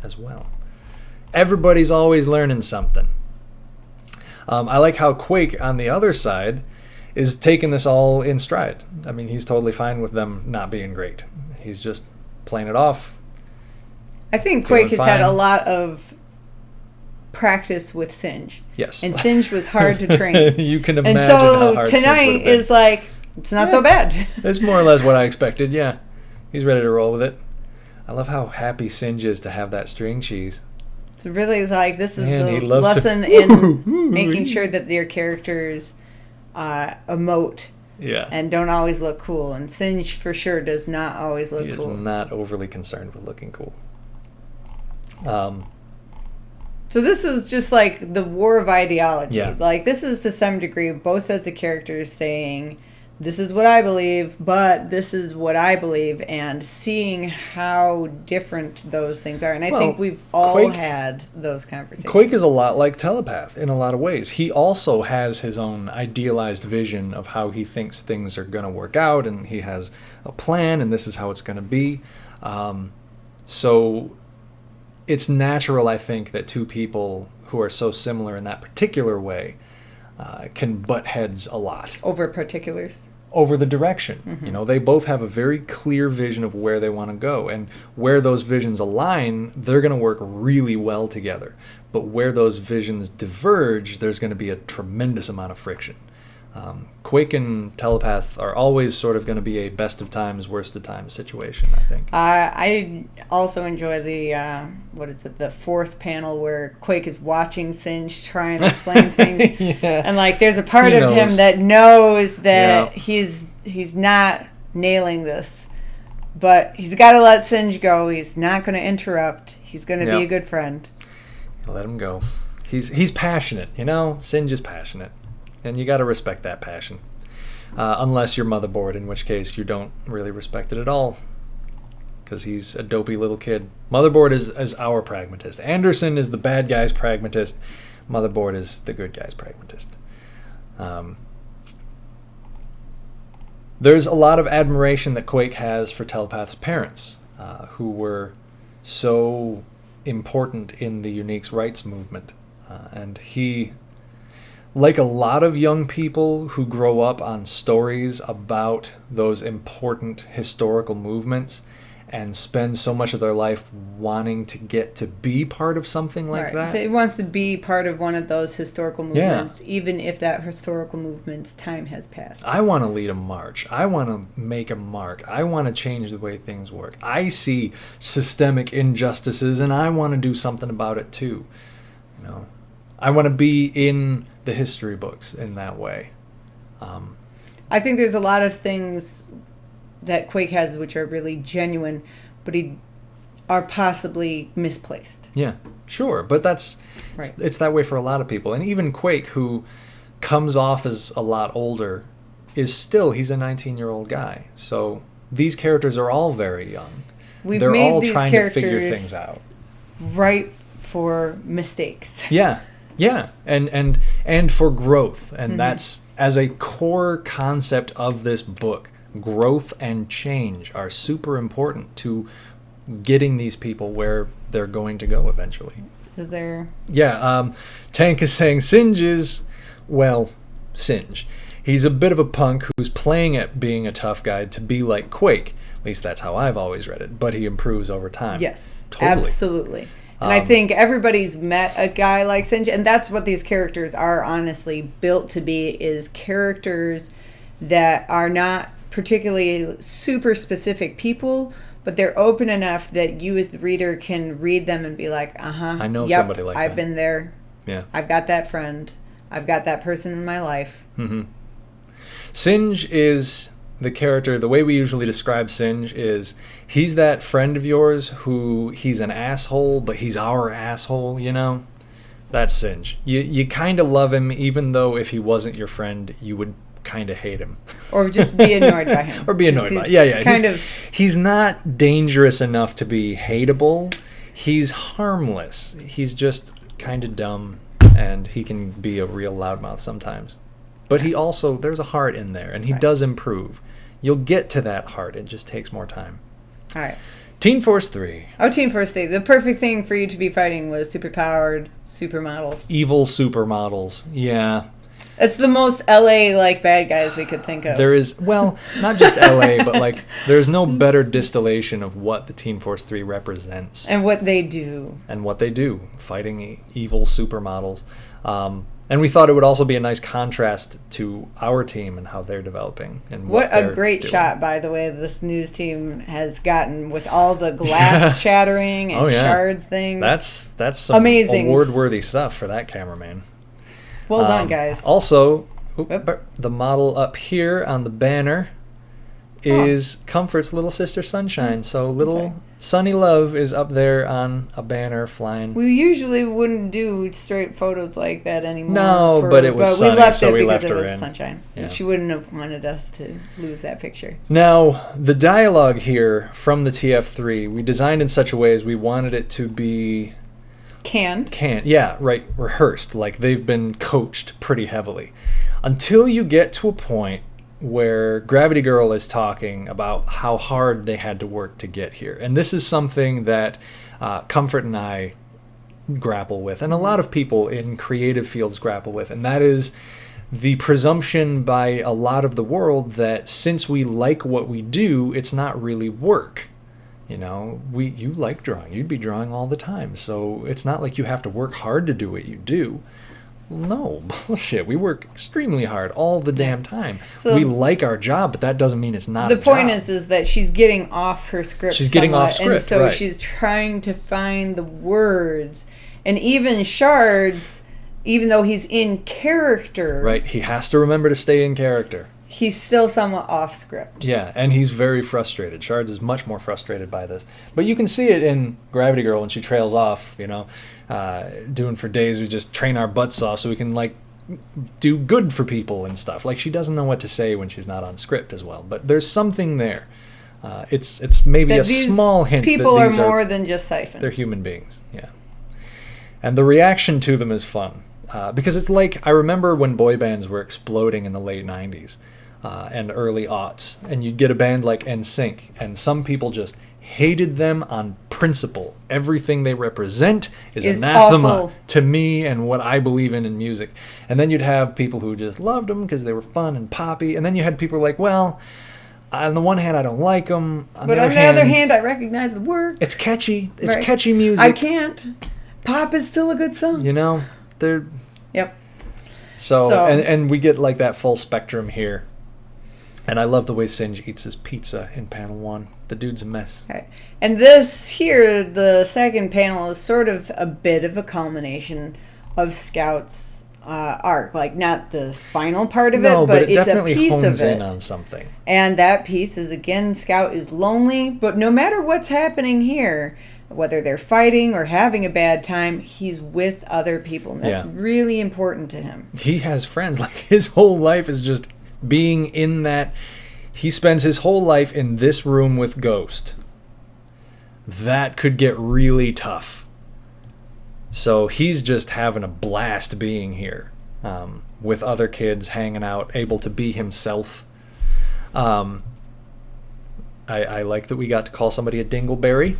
as well. Everybody's always learning something. I like how Quake, on the other side, is taking this all in stride. I mean, he's totally fine with them not being great. He's just playing it off. I think Quake has had a lot of practice with Singe. Yes. And Singe was hard to train. You can imagine how hard Singe tonight is like, it's not so bad. It's more or less what I expected, yeah. He's ready to roll with it. I love how happy Singe is to have that string cheese. It's really like, this is a lesson in making sure that your characters emote. Yeah. And don't always look cool. And Singe for sure does not always look cool. He is not overly concerned with looking cool. So this is just like the war of ideology. Yeah. Like, this is to some degree both sets of characters saying, this is what I believe, but this is what I believe, and seeing how different those things are. And I think we've all had those conversations. Quake is a lot like Telepath in a lot of ways. He also has his own idealized vision of how he thinks things are going to work out, and he has a plan, and this is how it's going to be. So it's natural, I think, that two people who are so similar in that particular way can butt heads a lot. Over particulars? Over the direction. Mm-hmm. You know, they both have a very clear vision of where they want to go. And where those visions align, they're going to work really well together. But where those visions diverge, there's going to be a tremendous amount of friction. Quake and Telepath are always sort of going to be a best of times, worst of times situation, I think. I also enjoy the fourth panel where Quake is watching Singe try and explain things. Yeah. And like there's a part of him that knows that he's not nailing this. But he's got to let Singe go. He's not going to interrupt. He's going to be a good friend. Let him go. He's passionate, you know? Singe is passionate. And you got to respect that passion. Unless you're Motherboard, in which case you don't really respect it at all. Because he's a dopey little kid. Motherboard is our pragmatist. Anderson is the bad guy's pragmatist. Motherboard is the good guy's pragmatist. There's a lot of admiration that Quake has for Telepath's parents, who were so important in the Unique's rights movement. And he, like a lot of young people who grow up on stories about those important historical movements and spend so much of their life wanting to get to be part of something like that. He wants to be part of one of those historical movements, even if that historical movement's time has passed. I want to lead a march. I want to make a mark. I want to change the way things work. I see systemic injustices, and I want to do something about it too. You know, I want to be in the history books in that way. I think there's a lot of things that Quake has which are really genuine, but are possibly misplaced. Yeah, sure, but it's that way for a lot of people. And even Quake, who comes off as a lot older, he's a 19-year-old guy. So these characters are all very young. They're all trying to figure things out. Right for mistakes. Yeah, and for growth. And that's, as a core concept of this book, growth and change are super important to getting these people where they're going to go eventually. Is there... Yeah, Tank is saying Singe. He's a bit of a punk who's playing at being a tough guy to be like Quake. At least that's how I've always read it. But he improves over time. Yes, totally. Absolutely. And I think everybody's met a guy like Singe, and that's what these characters are honestly built to be, is characters that are not particularly super specific people, but they're open enough that you as the reader can read them and be like, I know somebody like that. I've been there. Yeah. I've got that friend. I've got that person in my life. Mm-hmm. Singe is the character, the way we usually describe Singe is he's that friend of yours who he's an asshole, but he's our asshole, you know? That's Singe. You kind of love him, even though if he wasn't your friend, you would kind of hate him. Or just be annoyed by him. Or be annoyed by him. Yeah. He's not dangerous enough to be hateable. He's harmless. He's just kind of dumb, and he can be a real loudmouth sometimes. But he also, there's a heart in there, and he does improve. You'll get to that heart. It just takes more time. All right. Teen Force 3. Oh, Teen Force 3. The perfect thing for you to be fighting was superpowered supermodels. Evil supermodels. Yeah. It's the most LA-like bad guys we could think of. There is, well, not just LA, but like there's no better distillation of what the Teen Force 3 represents. And what they do. Fighting evil supermodels. And we thought it would also be a nice contrast to our team and how they're developing. And what a great shot, by the way, this news team has gotten with all the glass shattering and shards things. That's some amazing, award-worthy stuff for that cameraman. Well done, guys. Also, The model up here on the banner is Comfort's little sister Sunshine. So little Sunny Love is up there on a banner flying. We usually wouldn't do straight photos like that anymore. No, but it was sunny, so we left her in. Sunshine. Yeah. She wouldn't have wanted us to lose that picture. Now, the dialogue here from the TF3, we designed in such a way as we wanted it to be... Canned. Yeah, right, rehearsed. Like, they've been coached pretty heavily. Until you get to a point where Gravity Girl is talking about how hard they had to work to get here. And this is something that Comfort and I grapple with, and a lot of people in creative fields grapple with, and that is the presumption by a lot of the world that since we like what we do, it's not really work. You know, you like drawing. You'd be drawing all the time, so it's not like you have to work hard to do what you do. No, bullshit. We work extremely hard all the damn time. So we like our job, but that doesn't mean it's not a job. The point is that she's getting off her script. She's getting off script, and so she's trying to find the words. And even Shards, even though he's in character... Right, he has to remember to stay in character. He's still somewhat off script. Yeah, and he's very frustrated. Shards is much more frustrated by this. But you can see it in Gravity Girl when she trails off, you know. Doing for days, we just train our butts off so we can, like, do good for people and stuff. Like, she doesn't know what to say when she's not on script as well. But there's something there. It's maybe that a small hint that people are more than just siphons. They're human beings, yeah. And the reaction to them is fun. Because it's like, I remember when boy bands were exploding in the late 90s and early aughts. And you'd get a band like NSYNC, and some people just hated them on principle. Everything they represent is anathema awful to me and what I believe in music. And then you'd have people who just loved them because they were fun and poppy. And then you had people like, well, on the one hand, I don't like them. But on the other hand, I recognize the word. It's catchy. It's catchy music. I can't. Pop is still a good song. You know, they're... Yep. So and we get like that full spectrum here. And I love the way Singe eats his pizza in panel 1. The dude's a mess. Okay. And this here, the second panel, is sort of a bit of a culmination of Scout's arc. Like, not the final part of it, but it's a piece of it. Hones in on something. And that piece is, again, Scout is lonely, but no matter what's happening here, whether they're fighting or having a bad time, he's with other people. And that's really important to him. He has friends. Like, his whole life is just... being in that, he spends his whole life in this room with Ghost. That could get really tough. So he's just having a blast being here, with other kids, hanging out, able to be himself. I like that we got to call somebody a dingleberry.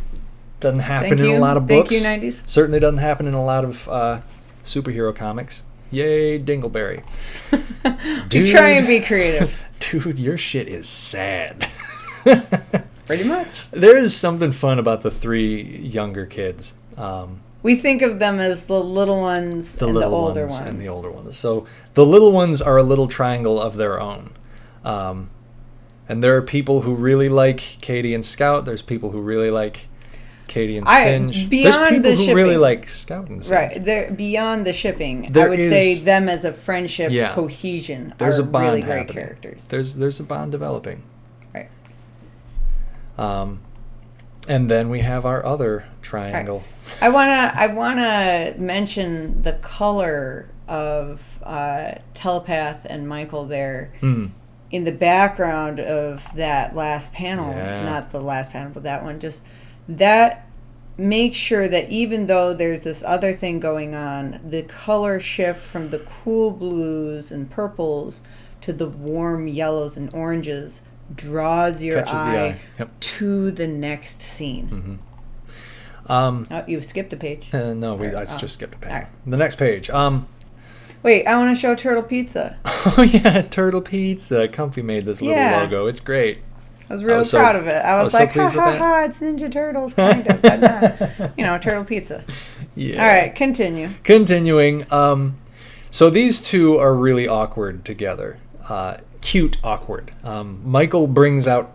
Doesn't happen in a lot of books. Thank you, 90s. Certainly doesn't happen in a lot of superhero comics. Yay, Dingleberry. Dude, you try and be creative. Dude, your shit is sad. Pretty much. There is something fun about the 3 younger kids. We think of them as the little ones and the older ones. And the older ones. So the little ones are a little triangle of their own. And there are people who really like Katie and Scout. There's people who really like Katie and Singe. There's people who really like Scout and Singe. Right. They're beyond the shipping. I would say them as a friendship cohesion are really great characters. There's a bond developing. Right. And then we have our other triangle. Right. I wanna mention the color of Telepath and Michael there. In the background of that last panel, not the last panel, but that one, just that makes sure that even though there's this other thing going on, the color shift from the cool blues and purples to the warm yellows and oranges draws your eye to the next scene. You skipped a page. No, I just skipped a page. Right. The next page. Wait, I want to show Turtle Pizza. Oh, yeah, Turtle Pizza. Comfy made this little logo. It's great. I was real proud of it. I was like, ha, ha, ha, it's Ninja Turtles, kind of, but not. Turtle Pizza. Yeah. All right, continue. Continuing. So these two are really awkward together. Cute awkward. Michael brings out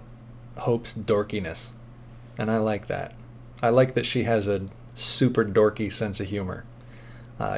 Hope's dorkiness, and I like that. I like that she has a super dorky sense of humor.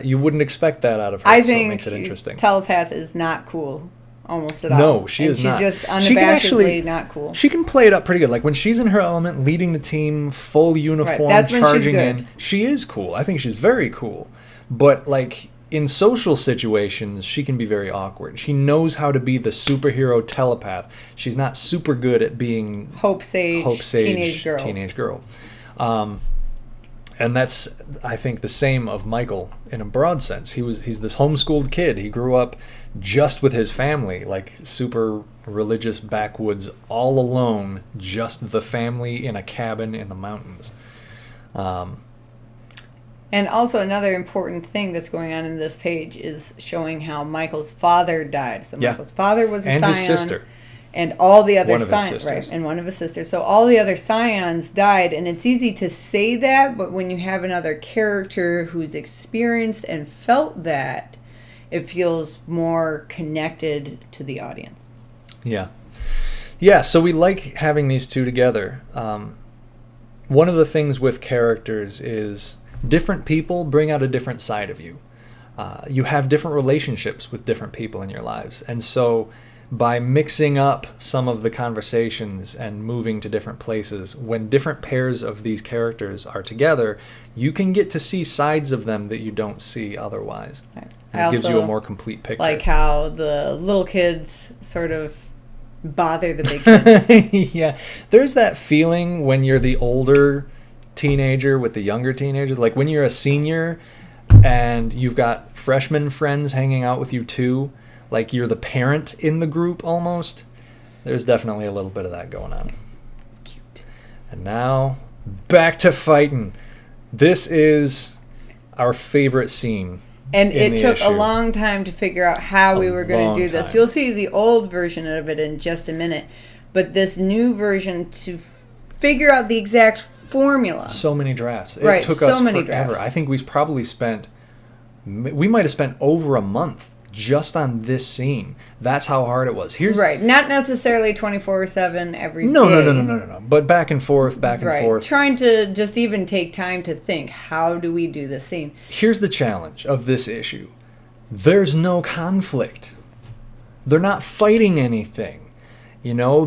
You wouldn't expect that out of her, I so think it makes it interesting. Telepath is not cool. Almost at all. No, she is not. She's just unabashedly not cool. She can play it up pretty good. Like when she's in her element, leading the team, full uniform, charging in. She is cool. I think she's very cool. But like in social situations, she can be very awkward. She knows how to be the superhero telepath. She's not super good at being Hope Sage teenage girl. And that's, I think, the same of Michael in a broad sense. He's this homeschooled kid. He grew up just with his family, like super religious backwoods, all alone, just the family in a cabin in the mountains. And also another important thing that's going on in this page is showing how Michael's father died. So Michael's father was a Scion. And his sister. And all the other Scions, right? And one of his sisters. So all the other Scions died, and it's easy to say that, but when you have another character who's experienced and felt that, it feels more connected to the audience. Yeah. Yeah, so we like having these two together. One of the things with characters is different people bring out a different side of you. You have different relationships with different people in your lives, and so by mixing up some of the conversations and moving to different places, when different pairs of these characters are together, you can get to see sides of them that you don't see otherwise. Right. It gives you a more complete picture. Like how the little kids sort of bother the big kids. Yeah. There's that feeling when you're the older teenager with the younger teenagers. Like when you're a senior and you've got freshman friends hanging out with you too. Like you're the parent in the group almost. There's definitely a little bit of that going on. Cute. And now, back to fighting. This is our favorite scene. And it took a long time to figure out how we were going to do this. You'll see the old version of it in just a minute. But this new version, to figure out the exact formula. So many drafts. It took us forever. Drafts. I think we might have spent over a month just on this scene. That's how hard it was. Right. Not necessarily 24/7 every day. No. But back and forth. Trying to just even take time to think, how do we do this scene? Here's the challenge of this issue. There's no conflict. They're not fighting anything. You know,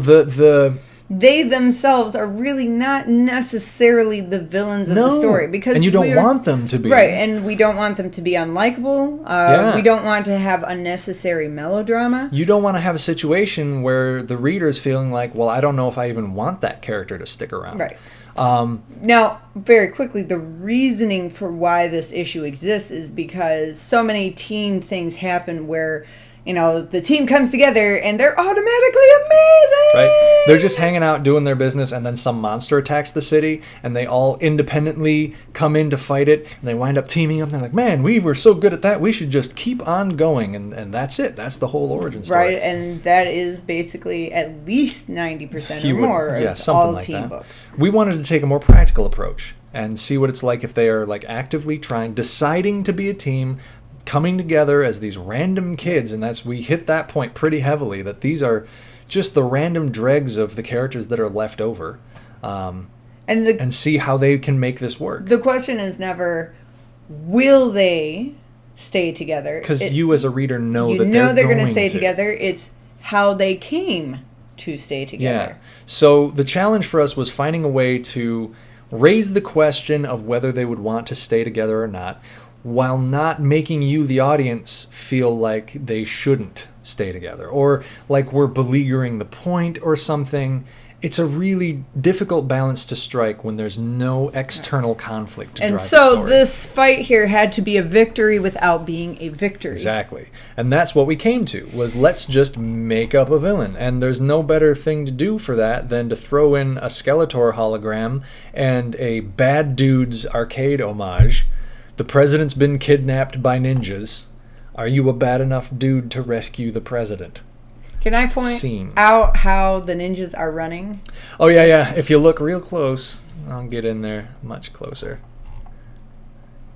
they themselves are really not necessarily the villains of the story, because and you don't want them to be, right? And we don't want them to be unlikable. We don't want to have unnecessary melodrama. You don't want to have a situation where the reader's feeling like, well, I don't know if I even want that character to stick around. Right. Now, very quickly, the reasoning for why this issue exists is because so many teen things happen where, you know, the team comes together and they're automatically amazing. Right. They're just hanging out doing their business, and then some monster attacks the city, and they all independently come in to fight it, and they wind up teaming up, and they're like, man, we were so good at that, we should just keep on going, and that's it. That's the whole origin story. Right, and that is basically at least 90% or more of all like teen books. We wanted to take a more practical approach and see what it's like if they are like actively deciding to be a team, coming together as these random kids, and we hit that point pretty heavily, that these are just the random dregs of the characters that are left over, and see how they can make this work. The question is never, will they stay together? Because you as a reader know that they're going to stay together. It's how they came to stay together. Yeah. So the challenge for us was finding a way to raise the question of whether they would want to stay together or not, while not making you, the audience, feel like they shouldn't stay together, or like we're beleaguering the point or something. It's a really difficult balance to strike when there's no external conflict to drive the story. And so this fight here had to be a victory without being a victory. Exactly. And that's what we came to, was let's just make up a villain. And there's no better thing to do for that than to throw in a Skeletor hologram and a Bad Dudes arcade homage. The president's been kidnapped by ninjas. Are you a bad enough dude to rescue the president? Can I point out how the ninjas are running? Oh, yeah. If you look real close, I'll get in there much closer.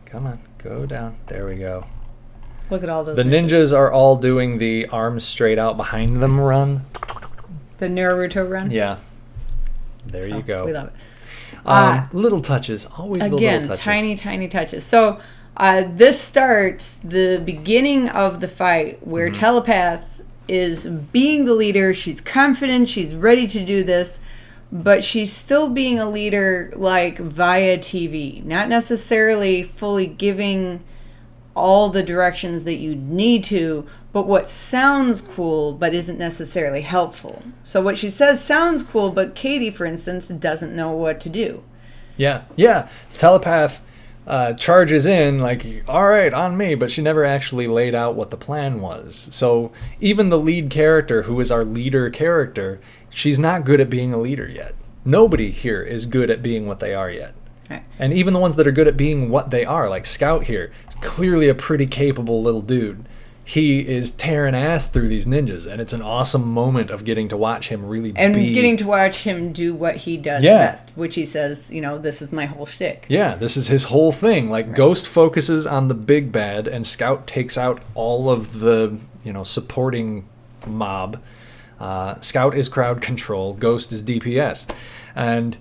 Come on, go down. There we go. Look at all those The ninjas are all doing the arms straight out behind them run. The Naruto run? Yeah. There you go. We love it. Little touches. Always the little touches. Again, tiny touches. So This starts the beginning of the fight where Telepath is being the leader. She's confident. She's ready to do this. But she's still being a leader, like, via TV. Not necessarily fully giving all the directions that you need to, but what sounds cool but isn't necessarily helpful. So what she says sounds cool, but Katie, for instance, doesn't know what to do. Yeah. Telepath charges in like, all right, on me, but she never actually laid out what the plan was. So even the lead character, who is our leader character, she's not good at being a leader yet. Nobody here is good at being what they are yet. Right. And even the ones that are good at being what they are, like Scout here, is clearly a pretty capable little dude. He is tearing ass through these ninjas, and it's an awesome moment of getting to watch him really getting to watch him do what he does best, which he says, this is my whole shtick. Yeah, this is his whole thing. Like, right. Ghost focuses on the big bad, and Scout takes out all of the, supporting mob. Scout is crowd control, Ghost is DPS. And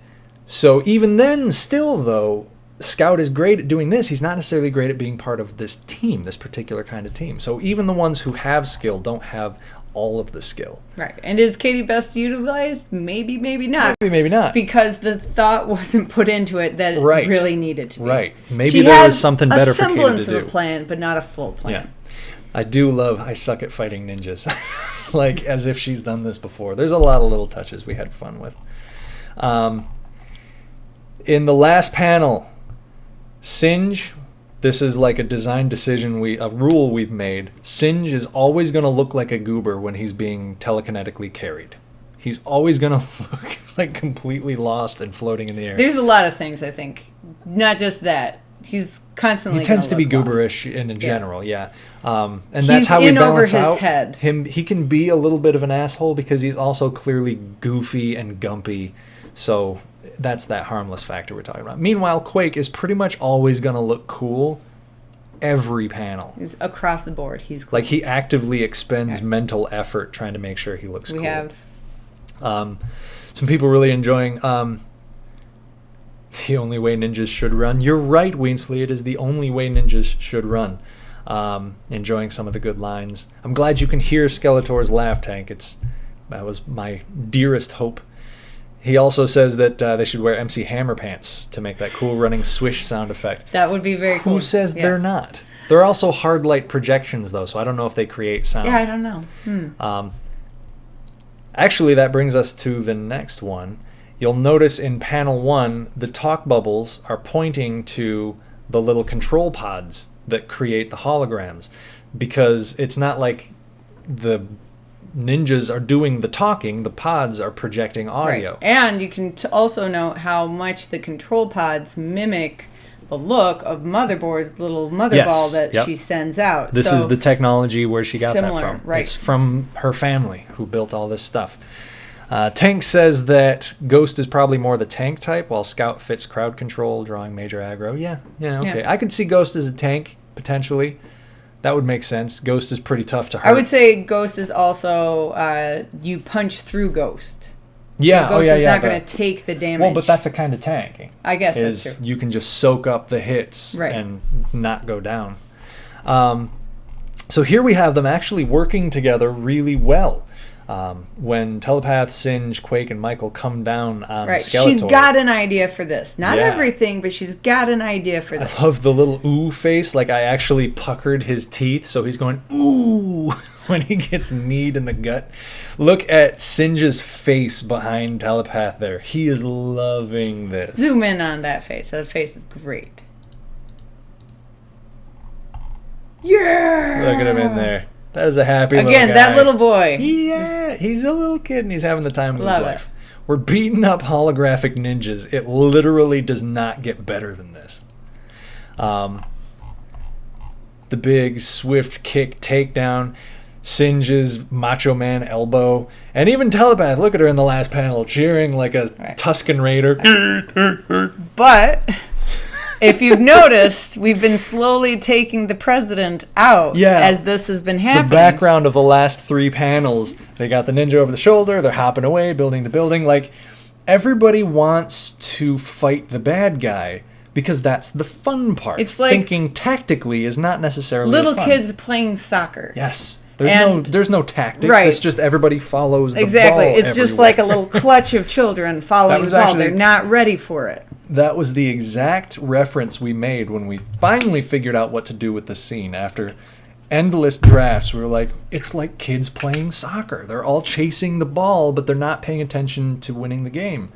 so even then, still though, Scout is great at doing this. He's not necessarily great at being part of this team, this particular kind of team. So even the ones who have skill don't have all of the skill. Right. And is Katie best utilized? Maybe, maybe not. Maybe not. Because the thought wasn't put into it that it really needed to be. Right. Maybe there was something better for Katie to do. A semblance of a plan, but not a full plan. Yeah. I suck at fighting ninjas. Like, as if she's done this before. There's a lot of little touches we had fun with. In the last panel, Singe, this is like a design decision, a rule we've made. Singe is always going to look like a goober when he's being telekinetically carried. He's always going to look like completely lost and floating in the air. There's a lot of things, I think. Not just that. He's constantly He tends to be gooberish in general, yeah. And that's how we balance out head. him. He can be a little bit of an asshole because he's also clearly goofy and gumpy. So that's that harmless factor we're talking about. Meanwhile, Quake is pretty much always going to look cool every panel. He's across the board. He's cool. Like, he actively expends mental effort trying to make sure he looks cool. We have some people really enjoying the only way ninjas should run. You're right, Weasley. It is the only way ninjas should run. Enjoying some of the good lines. I'm glad you can hear Skeletor's laugh, Tank. That was my dearest hope. He also says that they should wear MC Hammer pants to make that cool running swish sound effect. That would be very cool. Who says they're not? They're also hard light projections, though, so I don't know if they create sound. Yeah, I don't know. Actually, that brings us to the next one. You'll notice in panel 1, the talk bubbles are pointing to the little control pods that create the holograms, because it's not like the ninjas are doing the talking, the pods are projecting audio. Right. And you can also note how much the control pods mimic the look of Motherboard's little mother ball that she sends out. This is the technology where she got that from. Right. It's from her family who built all this stuff. Tank says that Ghost is probably more the tank type, while Scout fits crowd control, drawing major aggro. Yeah, okay. Yeah. I could see Ghost as a tank, potentially. That would make sense. Ghost is pretty tough to hurt. I would say Ghost is also, you punch through Ghost. Yeah, so Ghost is not going to take the damage. Well, but that's a kind of tanking. I guess that's true. You can just soak up the hits and not go down. So here we have them actually working together really well. When Telepath, Singe, Quake, and Michael come down on Skeletor. She's got an idea for this. Not everything, but she's got an idea for this. I love the little ooh face. Like, I actually puckered his teeth, so he's going ooh when he gets kneed in the gut. Look at Singe's face behind Telepath there. He is loving this. Zoom in on that face. That face is great. Yeah! Look at him in there. That is a happy little guy. Again, that little boy. Yeah, he's a little kid and he's having the time of his life. We're beating up holographic ninjas. It literally does not get better than this. The big swift kick takedown, Singe's Macho Man elbow, and even Telepath, look at her in the last panel, cheering like a Tusken Raider. But if you've noticed, we've been slowly taking the president out as this has been happening. The background of the last 3 panels, they got the ninja over the shoulder, they're hopping away, building to building. Like, everybody wants to fight the bad guy, because that's the fun part. It's like thinking tactically is not necessarily little as fun. kids playing soccer. Yes. There's no tactics. Right. It's just everybody follows the exactly. ball It's everywhere. just like a little clutch of children following the ball. They're not ready for it. That was the exact reference we made when we finally figured out what to do with the scene. After endless drafts, we were like, it's like kids playing soccer. They're all chasing the ball, but they're not paying attention to winning the game.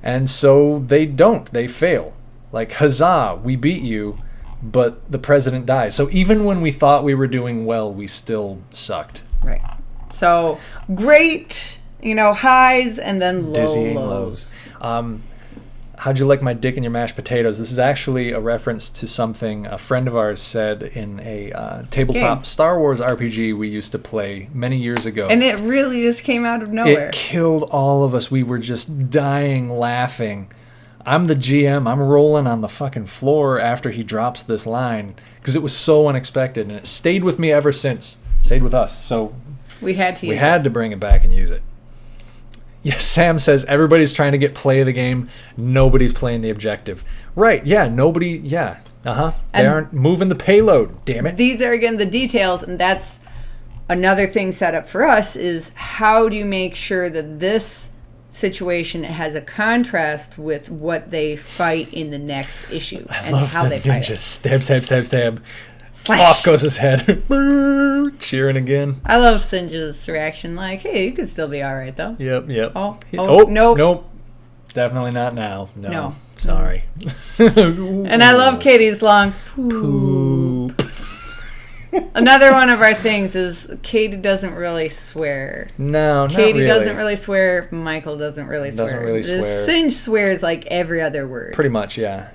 And so they don't. They fail. Like, huzzah, we beat you, but the president dies. So even when we thought we were doing well, we still sucked. Right. So great, highs and then Dizzying lows. How'd you like my dick in your mashed potatoes? This is actually a reference to something a friend of ours said in a tabletop Star Wars RPG we used to play many years ago. And it really just came out of nowhere. It killed all of us. We were just dying laughing. I'm the GM. I'm rolling on the fucking floor after he drops this line because it was so unexpected, and it stayed with me ever since. Stayed with us. So we had to bring it back and use it. Yes, Sam says everybody's trying to get play of the game. Nobody's playing the objective. Right, yeah, nobody, yeah. They aren't moving the payload, damn it. These are, again, the details, and that's another thing set up for us is how do you make sure that this situation has a contrast with what they fight in the next issue and how they fight it. Stab. Slash. Off goes his head. Cheering again. I love Singe's reaction, like, hey, you could still be all right, though. Yep. Oh, nope. Definitely not now. No. Sorry. And I love Katie's long poop. Another one of our things is Katie doesn't really swear. No, not Katie really. doesn't really swear. Michael doesn't really swear. Doesn't really swear. Singe swears like every other word. Pretty much, yeah.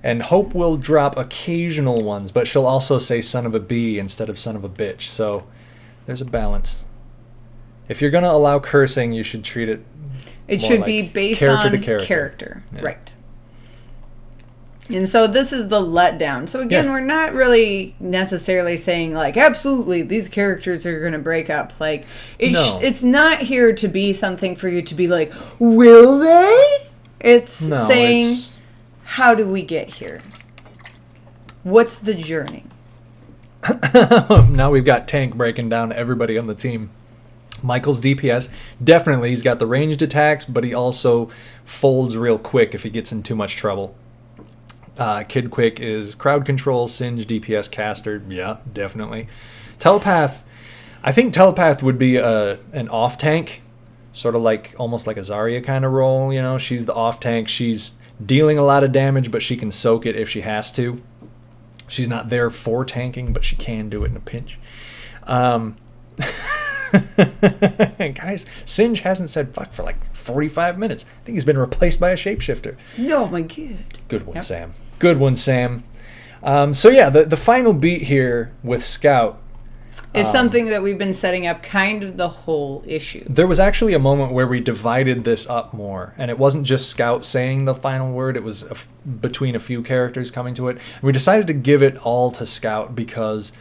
And Hope will drop occasional ones, but she'll also say son of a bee instead of son of a bitch. So there's a balance. If you're going to allow cursing, you should treat it It more should like be based character on to character. Yeah. Right. And so this is the letdown. So again, we're not really necessarily saying like, absolutely, these characters are going to break up. Like, it's not here to be something for you to be like, will they? It's saying, how do we get here? What's the journey? Now we've got Tank breaking down everybody on the team. Michael's DPS, definitely, he's got the ranged attacks, but he also folds real quick if he gets in too much trouble. Kid Quick is crowd control, Singe, DPS, caster. Yeah, definitely. Telepath, I think Telepath would be an off tank, sort of like almost like a Zarya kind of role. She's the off tank. She's dealing a lot of damage, but she can soak it if she has to. She's not there for tanking, but she can do it in a pinch. Guys, Singe hasn't said fuck for like 45 minutes. I think he's been replaced by a shapeshifter. No, my God. Good one, Sam. Good one, Sam. So yeah, the final beat here with Scout is something that we've been setting up kind of the whole issue. There was actually a moment where we divided this up more, and it wasn't just Scout saying the final word, it was between a few characters coming to it. And we decided to give it all to Scout because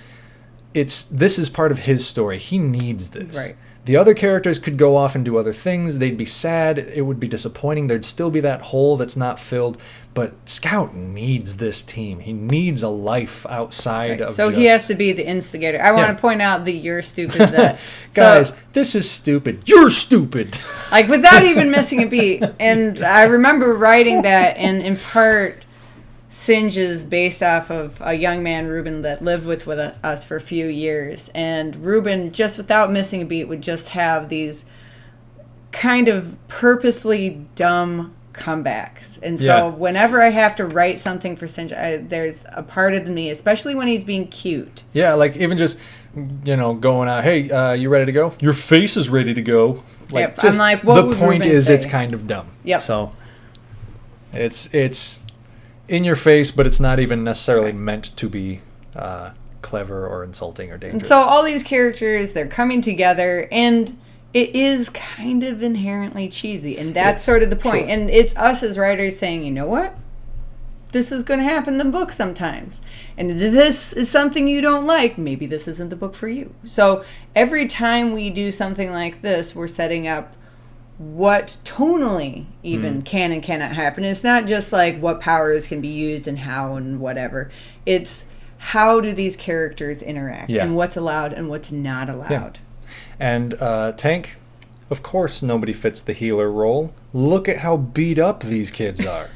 this is part of his story. He needs this. Right. The other characters could go off and do other things. They'd be sad. It would be disappointing. There'd still be that hole that's not filled. But Scout needs this team. He needs a life outside of So he has to be the instigator. I want to point out the you're stupid. Guys, this is stupid. You're stupid. Like, without even missing a beat. And I remember writing that, and in part, Singe is based off of a young man, Ruben, that lived with us for a few years. And Ruben, just without missing a beat, would just have these kind of purposely dumb comebacks. And so whenever I have to write something for Singe, there's a part of me, especially when he's being cute. Yeah, like even just, going out, hey, you ready to go? Your face is ready to go. Like, yep. I'm like, what would the point Ruben is say? It's kind of dumb. Yep. So it's in your face, but it's not even necessarily meant to be clever or insulting or dangerous. And so all these characters, they're coming together, and it is kind of inherently cheesy, and that's sort of the point. Sure. And it's us as writers saying, you know what? This is going to happen in the book sometimes. And if this is something you don't like, maybe this isn't the book for you. So every time we do something like this, we're setting up what tonally even can and cannot happen. It's not just like what powers can be used and how and whatever. It's how do these characters interact and what's allowed and what's not allowed. Yeah. And Tank, of course nobody fits the healer role. Look at how beat up these kids are.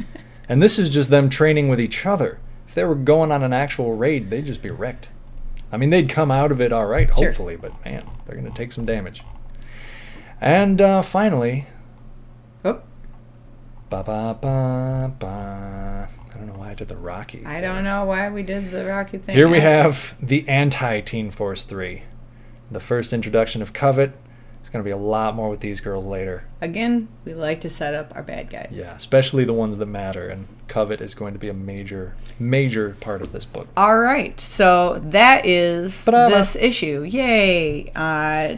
And this is just them training with each other. If they were going on an actual raid, they'd just be wrecked. I mean, they'd come out of it all right, hopefully, but man, they're going to take some damage. And finally, ba-ba-ba-ba. I don't know why I did the Rocky thing. I don't know why we did the Rocky thing. Here we have the anti-Teen Force 3. The first introduction of Covet. There's going to be a lot more with these girls later. Again, we like to set up our bad guys. Yeah, especially the ones that matter, and Covet is going to be a major, major part of this book. All right, so that is this issue. Yay!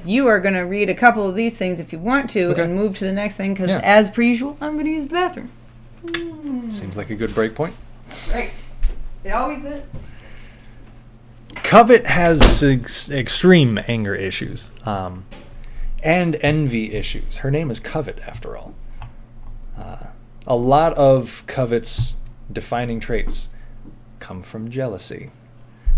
You are going to read a couple of these things if you want to, and move to the next thing, because as per usual, I'm going to use the bathroom. Seems like a good break point. Right. It always is. Covet has extreme anger issues. And envy issues. Her name is Covet, after all. A lot of Covet's defining traits come from jealousy.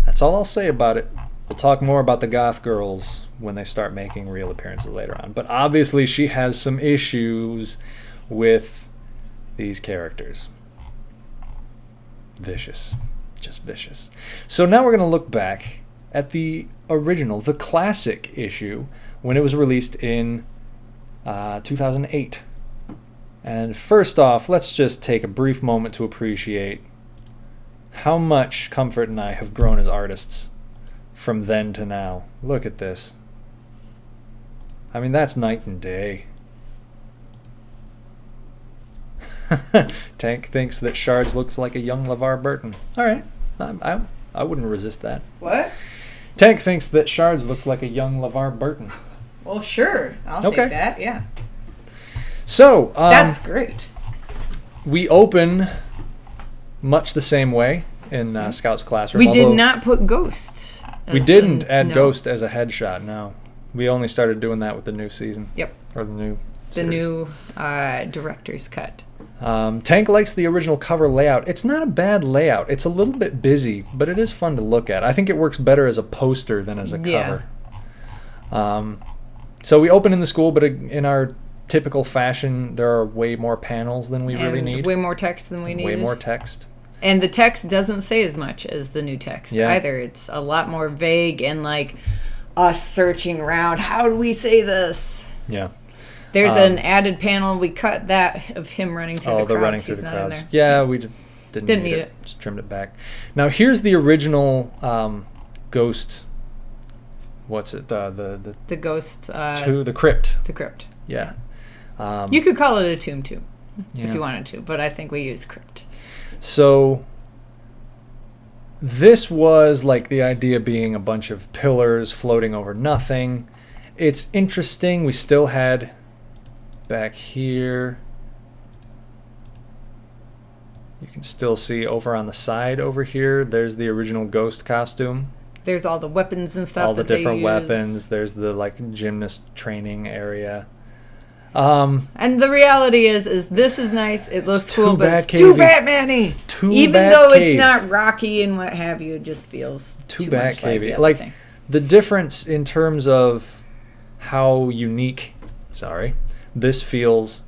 That's all I'll say about it. We'll talk more about the goth girls when they start making real appearances later on. But obviously she has some issues with these characters. Vicious. Just vicious. So now we're going to look back at the original, the classic issue, when it was released in 2008. And first off, let's just take a brief moment to appreciate how much Comfort and I have grown as artists from then to now. Look at this. I mean, that's night and day. Tank thinks that Shards looks like a young LeVar Burton. All right. I wouldn't resist that. What? Tank thinks that Shards looks like a young LeVar Burton. Well, sure. I'll take that, yeah. So, that's great. We open much the same way in Scout's classroom. We did not put Ghost. We didn't add Ghost as a headshot, no. We only started doing that with the new season. Yep. Or the new series. The new director's cut. Tank likes the original cover layout. It's not a bad layout. It's a little bit busy, but it is fun to look at. I think it works better as a poster than as a cover. So we open in the school, but in our typical fashion, there are way more panels than we really need. Way more text than we need. Way more text. And the text doesn't say as much as the new text either. It's a lot more vague and like us searching around. How do we say this? Yeah. There's an added panel. We cut that of him running through the crowds. Oh, the running through the crowds. Yeah, we didn't need it. Just trimmed it back. Now here's the original Ghost. What's it? The Ghost. The Crypt. The Crypt. Yeah. You could call it a tomb too, if you wanted to, but I think we use Crypt. So this was like the idea being a bunch of pillars floating over nothing. It's interesting. We still had back here. You can still see over on the side over here. There's the original Ghost costume. There's all the weapons and stuff. All the different weapons. There's the like gymnast training area. And the reality is this is nice. It looks cool, but it's too Batman-y. Even though it's not Rocky and what have you, it just feels too Batcave-y. Like the difference in terms of how unique, this feels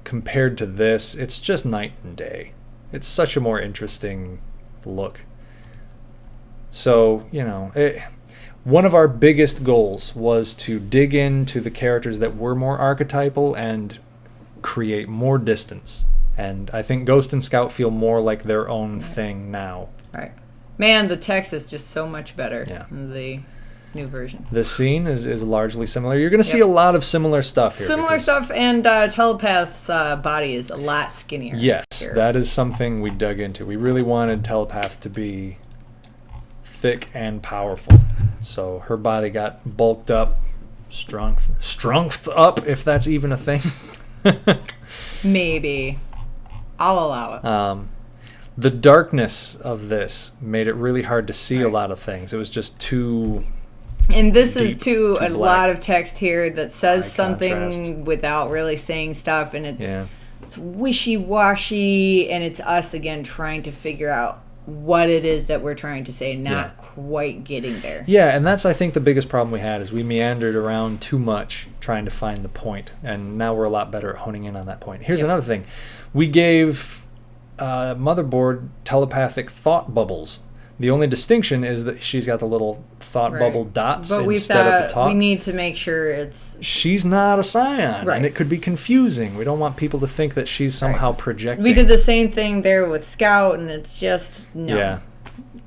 compared to this. It's just night and day. It's such a more interesting look. So, one of our biggest goals was to dig into the characters that were more archetypal and create more distance. And I think Ghost and Scout feel more like their own thing now. Right. Man, the text is just so much better in the new version. The scene is largely similar. You're going to see a lot of similar stuff here. Similar stuff, and Telepath's body is a lot skinnier. Yes, that is something we dug into. We really wanted Telepath to be thick and powerful. So her body got bulked up, strength up, if that's even a thing. Maybe. I'll allow it. The darkness of this made it really hard to see a lot of things. It was just too And this is too a lot of text here that says something without really saying stuff, and it's wishy-washy, and it's us again trying to figure out what it is that we're trying to say, not quite getting there. Yeah, and that's, I think, the biggest problem we had is we meandered around too much trying to find the point, and now we're a lot better at honing in on that point. Here's another thing. We gave Motherboard telepathic thought bubbles. The only distinction is that she's got the little thought bubble dots instead of the top. We need to make sure it's... She's not a scion, and it could be confusing. We don't want people to think that she's somehow projecting. We did the same thing there with Scout, and it's just, no. Yeah.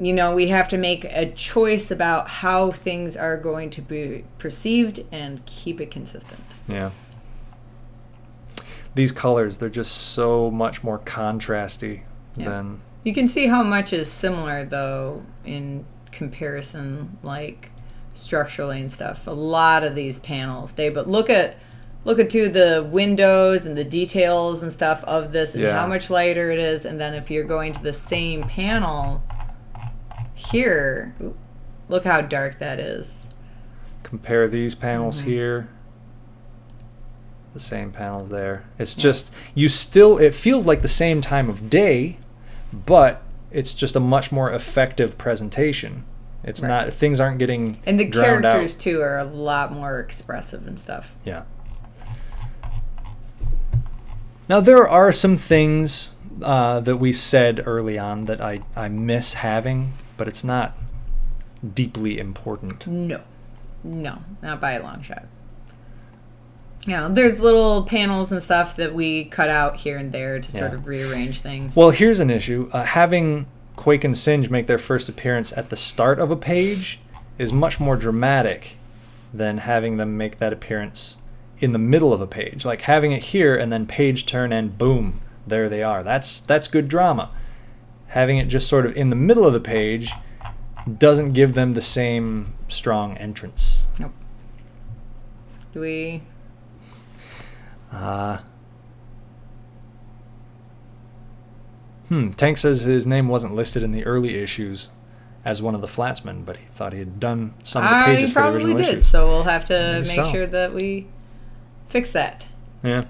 You know, we have to make a choice about how things are going to be perceived and keep it consistent. Yeah. These colors, they're just so much more contrasty than... You can see how much is similar, though, in comparison, like structurally and stuff. A lot of these panels, but look at the windows and the details and stuff of this, and how much lighter it is. And then if you're going to the same panel here, look how dark that is. Compare these panels here. The same panels there. It's just it feels like the same time of day. But it's just a much more effective presentation. It's not, things aren't getting and the drowned characters out. Too are a lot more expressive and stuff. Yeah. Now there are some things that we said early on that I miss having, but it's not deeply important. No, not by a long shot. Yeah, there's little panels and stuff that we cut out here and there to sort of rearrange things. Well, here's an issue. Having Quake and Singe make their first appearance at the start of a page is much more dramatic than having them make that appearance in the middle of a page. Like having it here and then page turn and boom, there they are. That's good drama. Having it just sort of in the middle of the page doesn't give them the same strong entrance. Nope. Do we... Tank says his name wasn't listed in the early issues as one of the Flatsmen, but he thought he had done some of the pages for the original issues. He probably did, so we'll have to make sure that we fix that. Yeah.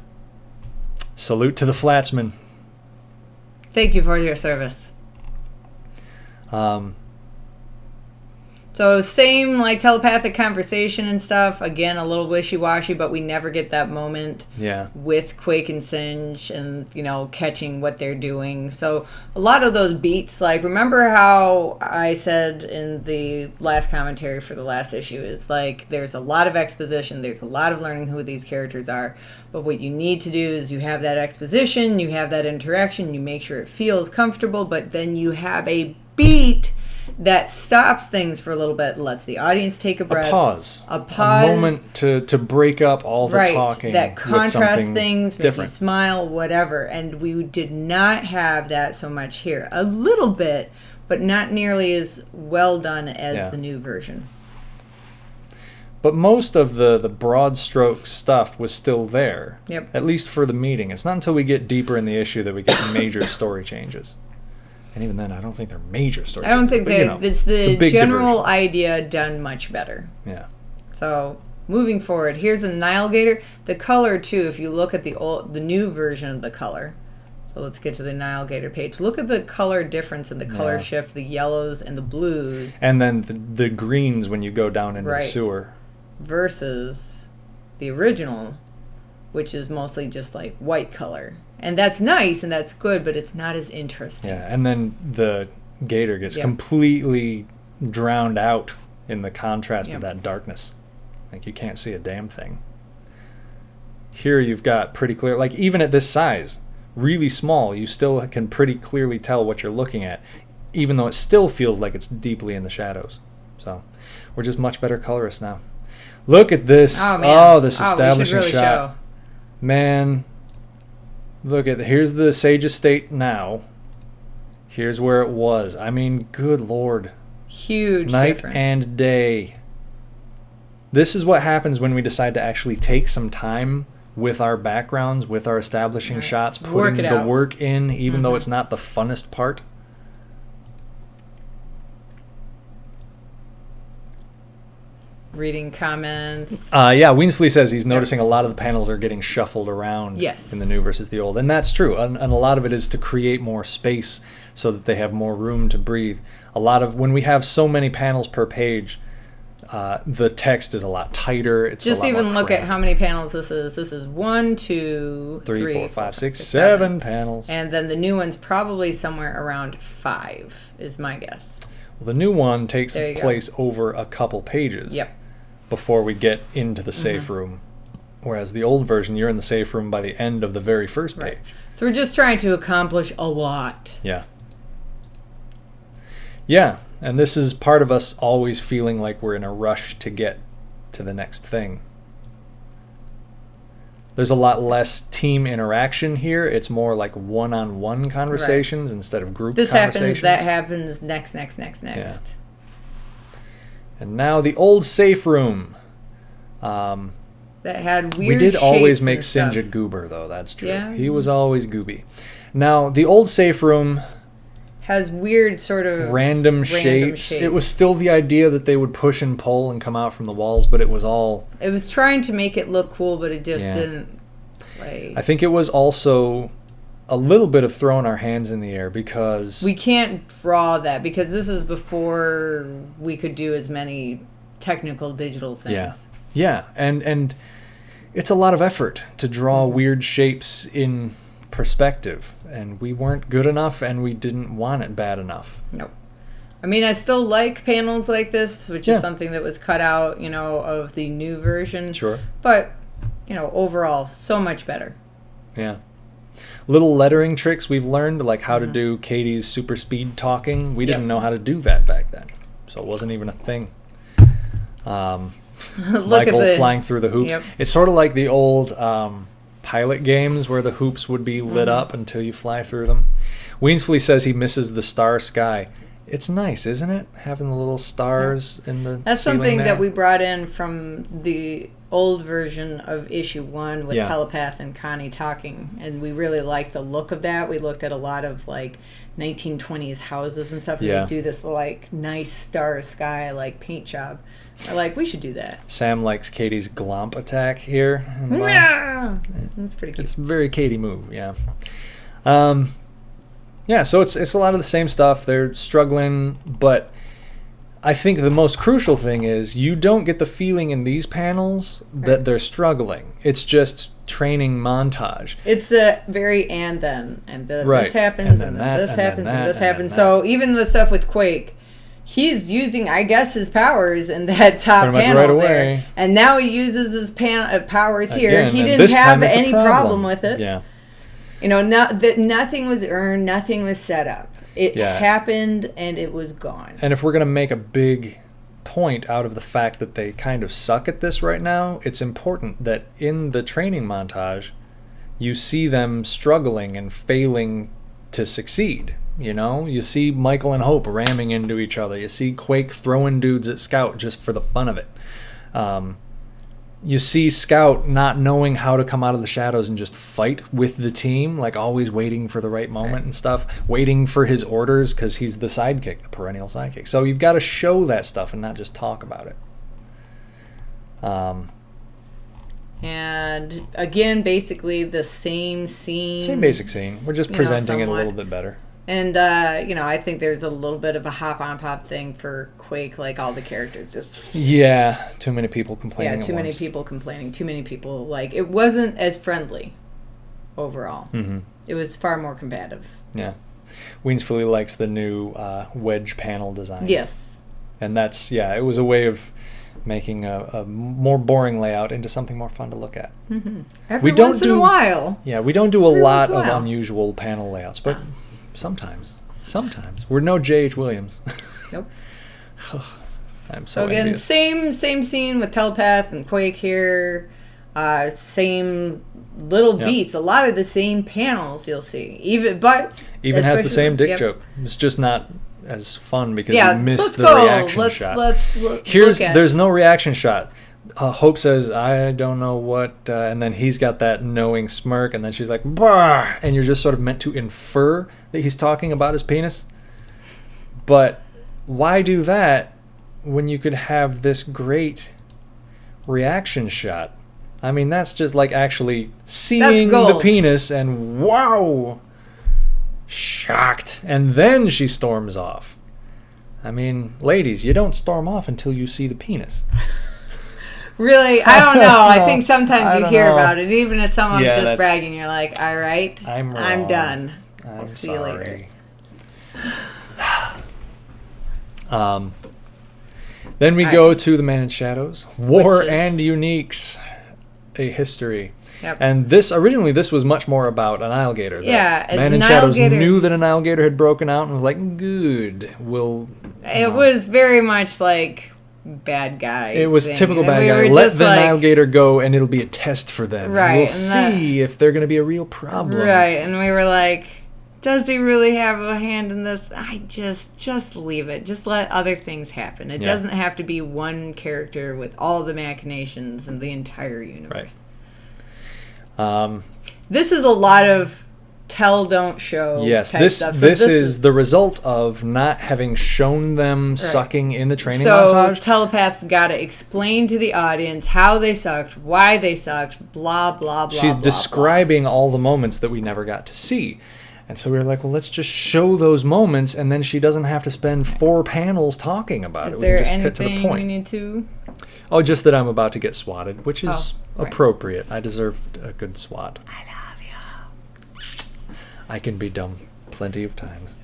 Salute to the Flatsmen. Thank you for your service. So same like telepathic conversation and stuff. Again, a little wishy-washy, but we never get that moment with Quake and Singe and, catching what they're doing. So a lot of those beats, like remember how I said in the last commentary for the last issue is like there's a lot of exposition, there's a lot of learning who these characters are. But what you need to do is you have that exposition, you have that interaction, you make sure it feels comfortable, but then you have a beat that stops things for a little bit, lets the audience take a breath. A pause. A moment to break up all the talking. That contrast things, make different. You smile, whatever. And we did not have that so much here. A little bit, but not nearly as well done as the new version. But most of the broad stroke stuff was still there. Yep. At least for the meeting. It's not until we get deeper in the issue that we get major story changes. And even then, I don't think they're major story changes. I don't think it's the general idea done much better. Yeah. So, moving forward, here's the Nile Gator. The color, too, if you look at the new version of the color. So let's get to the Nile Gator page. Look at the color difference in the color shift, the yellows and the blues. And then the greens when you go down into the sewer. Versus the original, which is mostly just like white color. And that's nice and that's good, but it's not as interesting. Yeah, and then the gator gets completely drowned out in the contrast of that darkness. Like you can't see a damn thing. Here you've got pretty clear, like even at this size, really small, you still can pretty clearly tell what you're looking at, even though it still feels like it's deeply in the shadows. So we're just much better colorists now. Look at this. Oh, man. This establishing really shot. Show. Man, look at, here's the Sage Estate now. Here's where it was. I mean, good Lord. Huge Night difference. and day. This is what happens when we decide to actually take some time with our backgrounds, with our establishing shots, putting the work in, even though it's not the funnest part. reading comments. Yeah, Weensley says he's noticing a lot of the panels are getting shuffled around in the new versus the old. And that's true. And a lot of it is to create more space so that they have more room to breathe. When we have so many panels per page, the text is a lot tighter. It's just a lot even more look cramped. at how many panels this is. This is 1, 2, 3, 4, 5, 6, 7 panels. And then the new one's probably somewhere around 5, is my guess. Well, the new one takes place over a couple pages before we get into the safe room. Whereas the old version, you're in the safe room by the end of the very first page. So we're just trying to accomplish a lot. Yeah. Yeah, and this is part of us always feeling like we're in a rush to get to the next thing. There's a lot less team interaction here. It's more like one-on-one conversations instead of group conversations. This happens, that happens, next. Yeah. And now the old safe room. That had weird We did always make Sinja Sinja goober, though. That's true. Yeah. He was always gooby. Now, the old safe room has weird sort of random shapes. It was still the idea that they would push and pull and come out from the walls, but it was all... It was trying to make it look cool, but it just didn't play. I think it was also a little bit of throwing our hands in the air because... We can't draw that because this is before we could do as many technical digital things. Yeah, and it's a lot of effort to draw weird shapes in perspective, and we weren't good enough and we didn't want it bad enough. Nope. I mean, I still like panels like this, which is something that was cut out, of the new version. Sure. But, overall, so much better. Yeah. Little lettering tricks we've learned, like how to do Katie's super speed talking. We didn't know how to do that back then, so it wasn't even a thing. Michael flying through the hoops. It's sort of like the old pilot games where the hoops would be lit up until you fly through them. Weensley says he misses the star sky. It's nice, isn't it? Having the little stars in the That's ceiling something there. that we brought in from the old version of issue 1 with Telepath and Connie talking, and we really liked the look of that. We looked at a lot of 1920s houses and stuff, and they do this nice star sky paint job. We should do that. Sam likes Katie's glomp attack here. Yeah, that's pretty cute. It's a very Katie move, yeah. So it's a lot of the same stuff. They're struggling, but I think the most crucial thing is you don't get the feeling in these panels that they're struggling. It's just training montage. It's a very and then this happens and then this happens and this happens. So even the stuff with Quake, he's using, I guess, his powers in that top panel right away. there, and now he uses his powers here. Again, he didn't have any problem with it. Yeah. Nothing was earned, nothing was set up. It happened, and it was gone. And if we're going to make a big point out of the fact that they kind of suck at this right now, it's important that in the training montage, you see them struggling and failing to succeed. You see Michael and Hope ramming into each other. You see Quake throwing dudes at Scout just for the fun of it. You see Scout not knowing how to come out of the shadows and just fight with the team, always waiting for the right moment and stuff, waiting for his orders because he's the sidekick, the perennial sidekick. So you've got to show that stuff and not just talk about it. And again, basically the same scene. Same basic scene. We're just presenting it a little bit better. And, I think there's a little bit of a hop-on-pop thing for Quake, all the characters just... Yeah, too many people complaining too many people complaining, too many people, it wasn't as friendly overall. Mm-hmm. It was far more combative. Yeah. Weensley likes the new wedge panel design. Yes. And that's, it was a way of making a more boring layout into something more fun to look at. Mm-hmm. Every once in a while. Yeah, we don't do a lot of unusual panel layouts, but... Sometimes. We're no J.H. Williams. Nope. I'm so again, envious. same scene with Telepath and Quake here. Same little beats. A lot of the same panels you'll see. Even has the same dick joke. It's just not as fun because you missed the reaction shot. There's no reaction shot. Hope says, I don't know what, and then he's got that knowing smirk, and then she's like, bah! And you're just sort of meant to infer that he's talking about his penis. But why do that when you could have this great reaction shot. I mean, that's just like actually seeing the penis and wow, shocked. And then she storms off. I mean, ladies, you don't storm off until you see the penis. Really? I don't know. I think sometimes you hear about it. Even if someone's just bragging, you're like, all right, I'm done. I'll see you later. Then we go to The Man in Shadows, War and Uniques, a history. Yep. And this was much more about an alligator. Yeah, Man in Shadows knew that an alligator had broken out and was like, good, It was very much like bad guy. It was typical bad guy. Let the alligator go and it'll be a test for them. Right. We'll see if they're going to be a real problem. Right, and we were like, does he really have a hand in this? I just leave it. Just let other things happen. It doesn't have to be one character with all the machinations and the entire universe. Right. This is a lot of tell, don't show type stuff. This is the result of not having shown them sucking in the training montage. So telepaths got to explain to the audience how they sucked, why they sucked, blah, blah, blah, She's describing all the moments that we never got to see. And so we were like, well, let's just show those moments, and then she doesn't have to spend 4 panels talking about it. We can just cut to the point. We need to? Oh, just that I'm about to get swatted, which is appropriate. I deserved a good swat. I love you. I can be dumb plenty of times.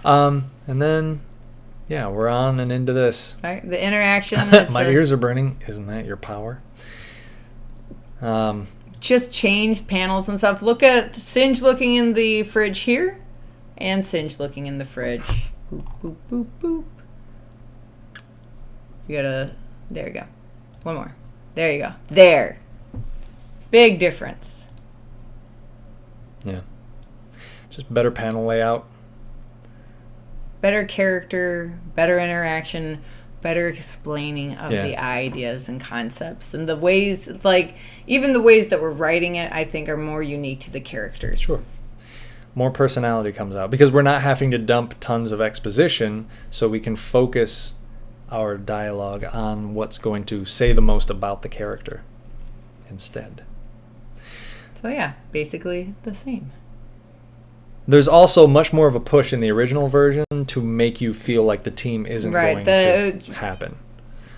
And then, we're on and into this. Right, the interaction. My ears are burning. Isn't that your power? Just change panels and stuff. Look at Singe looking in the fridge here and Singe looking in the fridge. Boop, boop, boop, boop. There you go. One more. There you go. There. Big difference. Yeah. Just better panel layout. Better character, better interaction, better explaining of the ideas and concepts. And the ways, even the ways that we're writing it, I think are more unique to the characters. Sure. More personality comes out because we're not having to dump tons of exposition, so we can focus our dialogue on what's going to say the most about the character instead. So basically the same. There's also much more of a push in the original version to make you feel like the team isn't going to happen.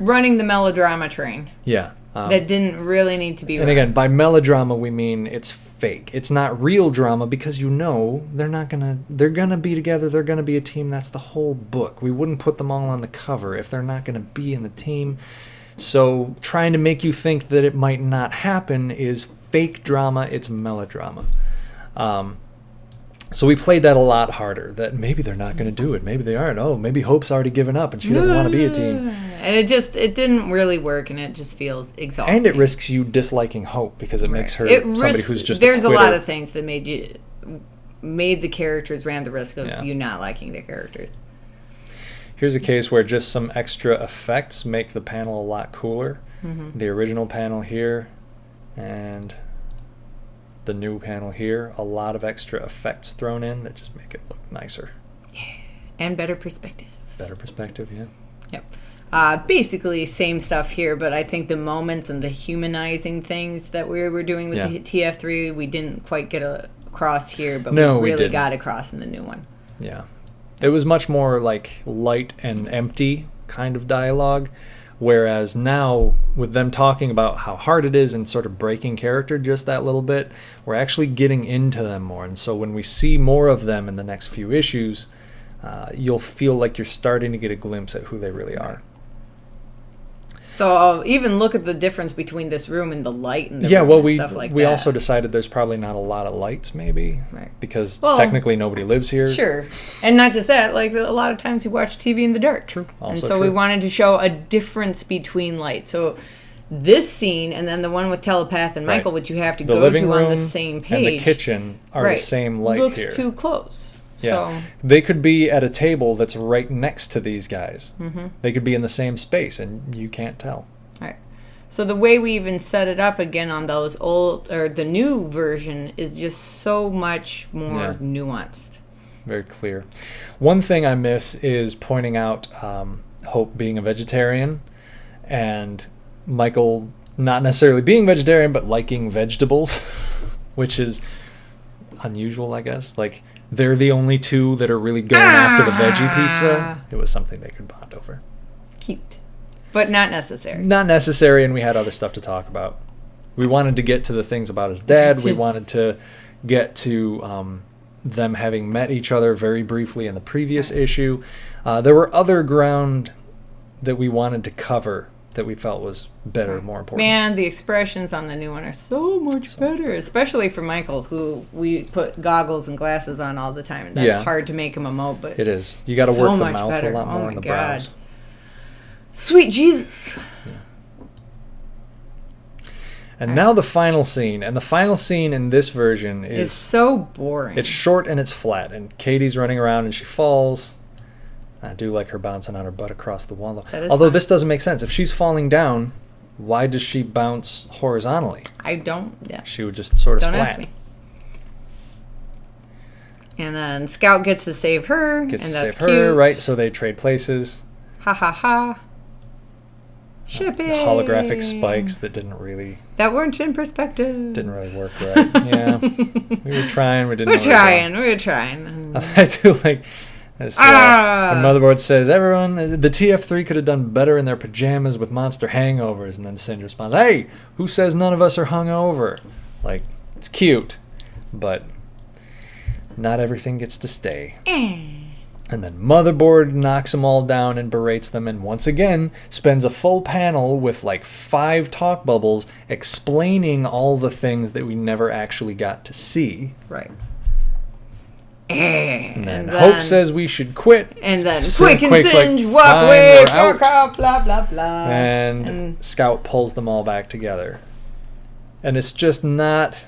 Running the melodrama train. Yeah. That didn't really need to be run. And again, by melodrama we mean it's fake. It's not real drama because they're gonna be together, they're gonna be a team. That's the whole book. We wouldn't put them all on the cover if they're not gonna be in the team. So trying to make you think that it might not happen is fake drama, it's melodrama. So we played that a lot harder, that maybe they're not going to do it. Maybe they aren't. Oh, maybe Hope's already given up and she doesn't want to be a team. And it didn't really work, and it just feels exhausting. And it risks you disliking Hope because it makes her somebody who's just There's a lot of things that made the characters ran the risk of you not liking the characters. Here's a case where just some extra effects make the panel a lot cooler. Mm-hmm. The original panel here and the new panel here, a lot of extra effects thrown in that just make it look nicer. Yeah, and better perspective. Better perspective, yeah. Yep. Basically same stuff here, but I think the moments and the humanizing things that we were doing with the TF3, we didn't quite get across here, but we really got across in the new one. Yeah. It was much more like light and empty kind of dialogue. Whereas now, with them talking about how hard it is and sort of breaking character just that little bit, we're actually getting into them more. And so when we see more of them in the next few issues, you'll feel like you're starting to get a glimpse at who they really are. So I'll even look at the difference between this room and the light and the room and stuff like that. We also decided there's probably not a lot of lights, maybe, because technically nobody lives here. Sure. And not just that, like a lot of times you watch TV in the dark. True. We wanted to show a difference between light. So this scene and then the one with Telepath and Michael, which you have to go to on the same page. And the kitchen are the same light looks here. Too close. Yeah, so they could be at a table that's right next to these guys. Mm-hmm. They could be in the same space, and you can't tell. Right. So the way we even set it up again on those old or the new version is just so much more nuanced. Very clear. One thing I miss is pointing out Hope being a vegetarian, and Michael not necessarily being vegetarian, but liking vegetables, which is unusual, I guess. Like, they're the only two that are really going after the veggie pizza. It was something they could bond over. Cute. But not necessary. Not necessary, and we had other stuff to talk about. We wanted to get to the things about his dad. We wanted to get to them having met each other very briefly in the previous issue. There were other ground that we wanted to cover that we felt was better, more important. Man, the expressions on the new one are so much better, especially for Michael, who we put goggles and glasses on all the time. And that's hard to make him emote, but it is. You got to work the mouth a lot more in the brows. Sweet Jesus. Yeah. And now the final scene. And the final scene in this version is so boring. It's short and it's flat. And Katie's running around and she falls. I do like her bouncing on her butt across the wall. Although this doesn't make sense. If she's falling down, why does she bounce horizontally? I don't. Yeah. She would just sort of splat. Don't ask me. And then Scout gets to save her. Right? So they trade places. Ha ha ha. Shipping. The holographic spikes that that weren't in perspective. Didn't really work right. Yeah. We were trying. We didn't. We were trying. I do like. When Motherboard says, everyone, the TF3 could have done better in their pajamas with monster hangovers. And then Cinder responds, hey, who says none of us are hungover? Like, it's cute, but not everything gets to stay. And then Motherboard knocks them all down and berates them, and once again spends a full panel with like 5 talk bubbles explaining all the things that we never actually got to see. Right. And then Hope says we should quit. And then Quick and Singe, like, walk away, fuck off, blah, blah, blah. And Scout pulls them all back together. And it's just not...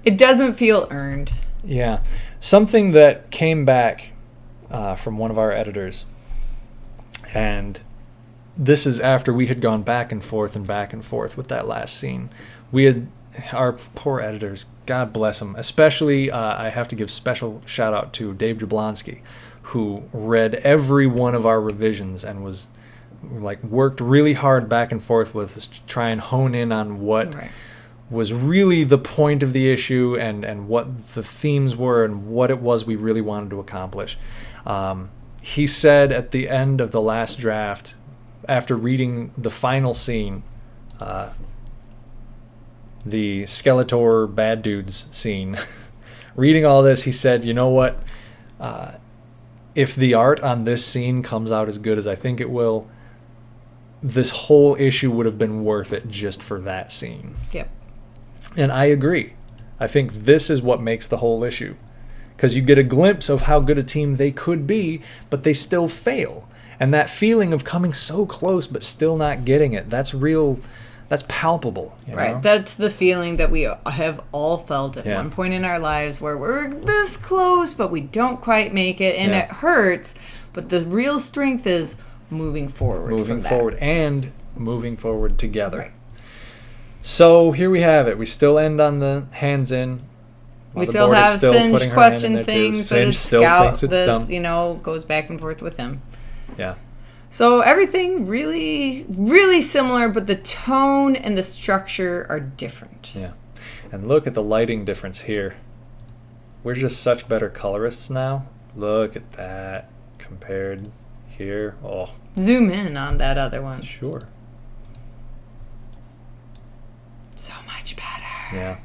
It doesn't feel earned. Yeah. Something that came back from one of our editors, and this is after we had gone back and forth with that last scene. We had... Our poor editors, God bless them. Especially, I have to give special shout out to Dave Jablonski, who read every one of our revisions and was like worked really hard back and forth with us to try and hone in on what was really the point of the issue and what the themes were and what it was we really wanted to accomplish. He said at the end of the last draft, after reading the final scene, the Skeletor bad dudes scene, reading all this, he said, you know what, if the art on this scene comes out as good as I think it will, this whole issue would have been worth it just for that scene. Yep. And I agree. I think this is what makes the whole issue, because you get a glimpse of how good a team they could be, but they still fail. And that feeling of coming so close but still not getting it, that's real. That's palpable. You know? That's the feeling that we have all felt at one point in our lives, where we're this close, but we don't quite make it, and it hurts. But the real strength is moving forward. Moving forward together. Right. So here we have it. We still end on the hands in. We still have Singe question things, but it's Scout that goes back and forth with him. Yeah. So everything really, really similar, but the tone and the structure are different. Yeah. And look at the lighting difference here. We're just such better colorists now. Look at that compared here. Oh. Zoom in on that other one. Sure. So much better. Yeah.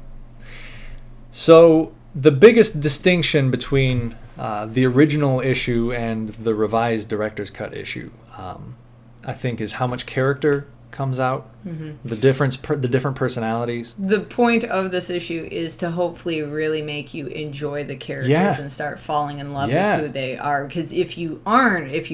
So the biggest distinction between the original issue and the revised director's cut issue, I think, is how much character comes out. Mm-hmm. The different personalities. The point of this issue is to hopefully really make you enjoy the characters and start falling in love with who they are. Because if you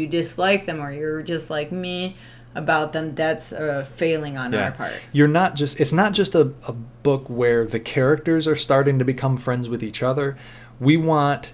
dislike them, or you're just like me about them, that's a failing on our part. It's not just a book where the characters are starting to become friends with each other. We want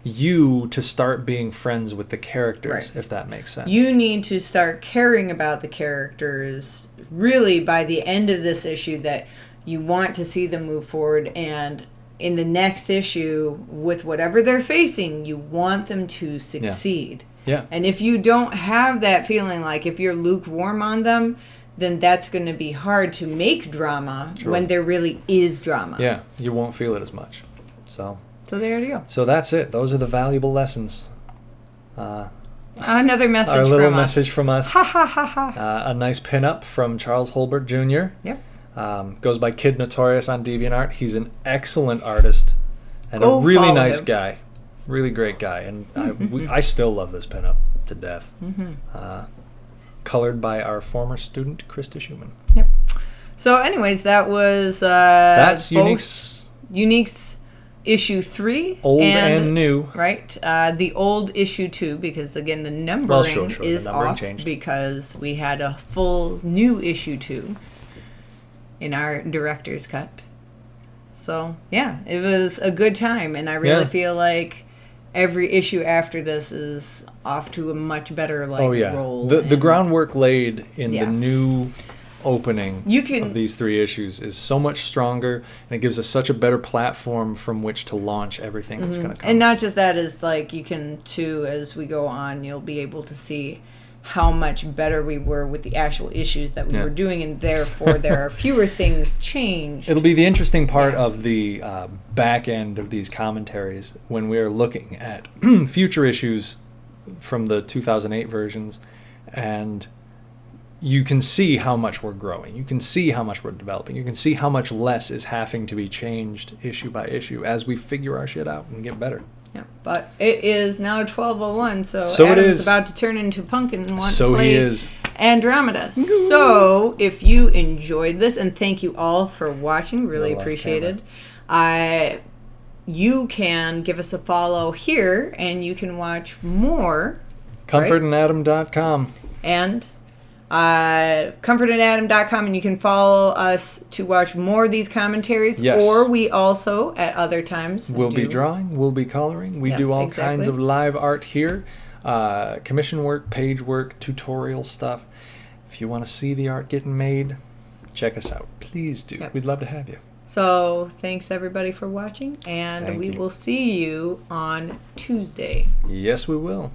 you to start being friends with the characters, if that makes sense. You need to start caring about the characters really by the end of this issue, that you want to see them move forward, and in the next issue, with whatever they're facing, you want them to succeed. Yeah. And if you don't have that feeling, like if you're lukewarm on them, then that's going to be hard to make drama when there really is drama. Yeah, you won't feel it as much. So there you go. So that's it. Those are the valuable lessons. Another message from us. Our little message from us. Ha ha ha ha. A nice pinup from Charles Holbert Jr. Yep. Goes by Kid Notorious on DeviantArt. He's an excellent artist and a really nice guy. Really great guy. And I still love this pinup to death. Colored by our former student, Krista Schumann. Yep. So anyways, that was... that's Unique's issue 3. Old and new. Right. The old issue 2, because again, the numbering is off changed. Because we had a full new issue 2 in our director's cut. So, yeah, it was a good time. And I really feel like every issue after this is off to a much better role. The groundwork laid in the new opening of these 3 issues is so much stronger, and it gives us such a better platform from which to launch everything that's going to come. And not just that, is like you can too, as we go on, you'll be able to see how much better we were with the actual issues that we were doing, and therefore there are fewer things changed. It'll be the interesting part of the back end of these commentaries when we're looking at future issues from the 2008 versions, and you can see how much we're growing. You can see how much we're developing. You can see how much less is having to be changed issue by issue as we figure our shit out and get better. Yeah, but it is now 12:01, so Adam's it is about to turn into Pumpkin and want to play he is. Andromeda. So if you enjoyed this, and thank you all for watching, really appreciated. You can give us a follow here, and you can watch more. ComfortandAdam.com. And ComfortandAdam.com, and you can follow us to watch more of these commentaries. Yes. Or we also, at other times, we'll be drawing, we'll be coloring. We do all kinds of live art here. Commission work, page work, tutorial stuff. If you want to see the art getting made, check us out. Please do. We'd love to have you. So thanks everybody for watching, and we will see you on Tuesday. Yes, we will.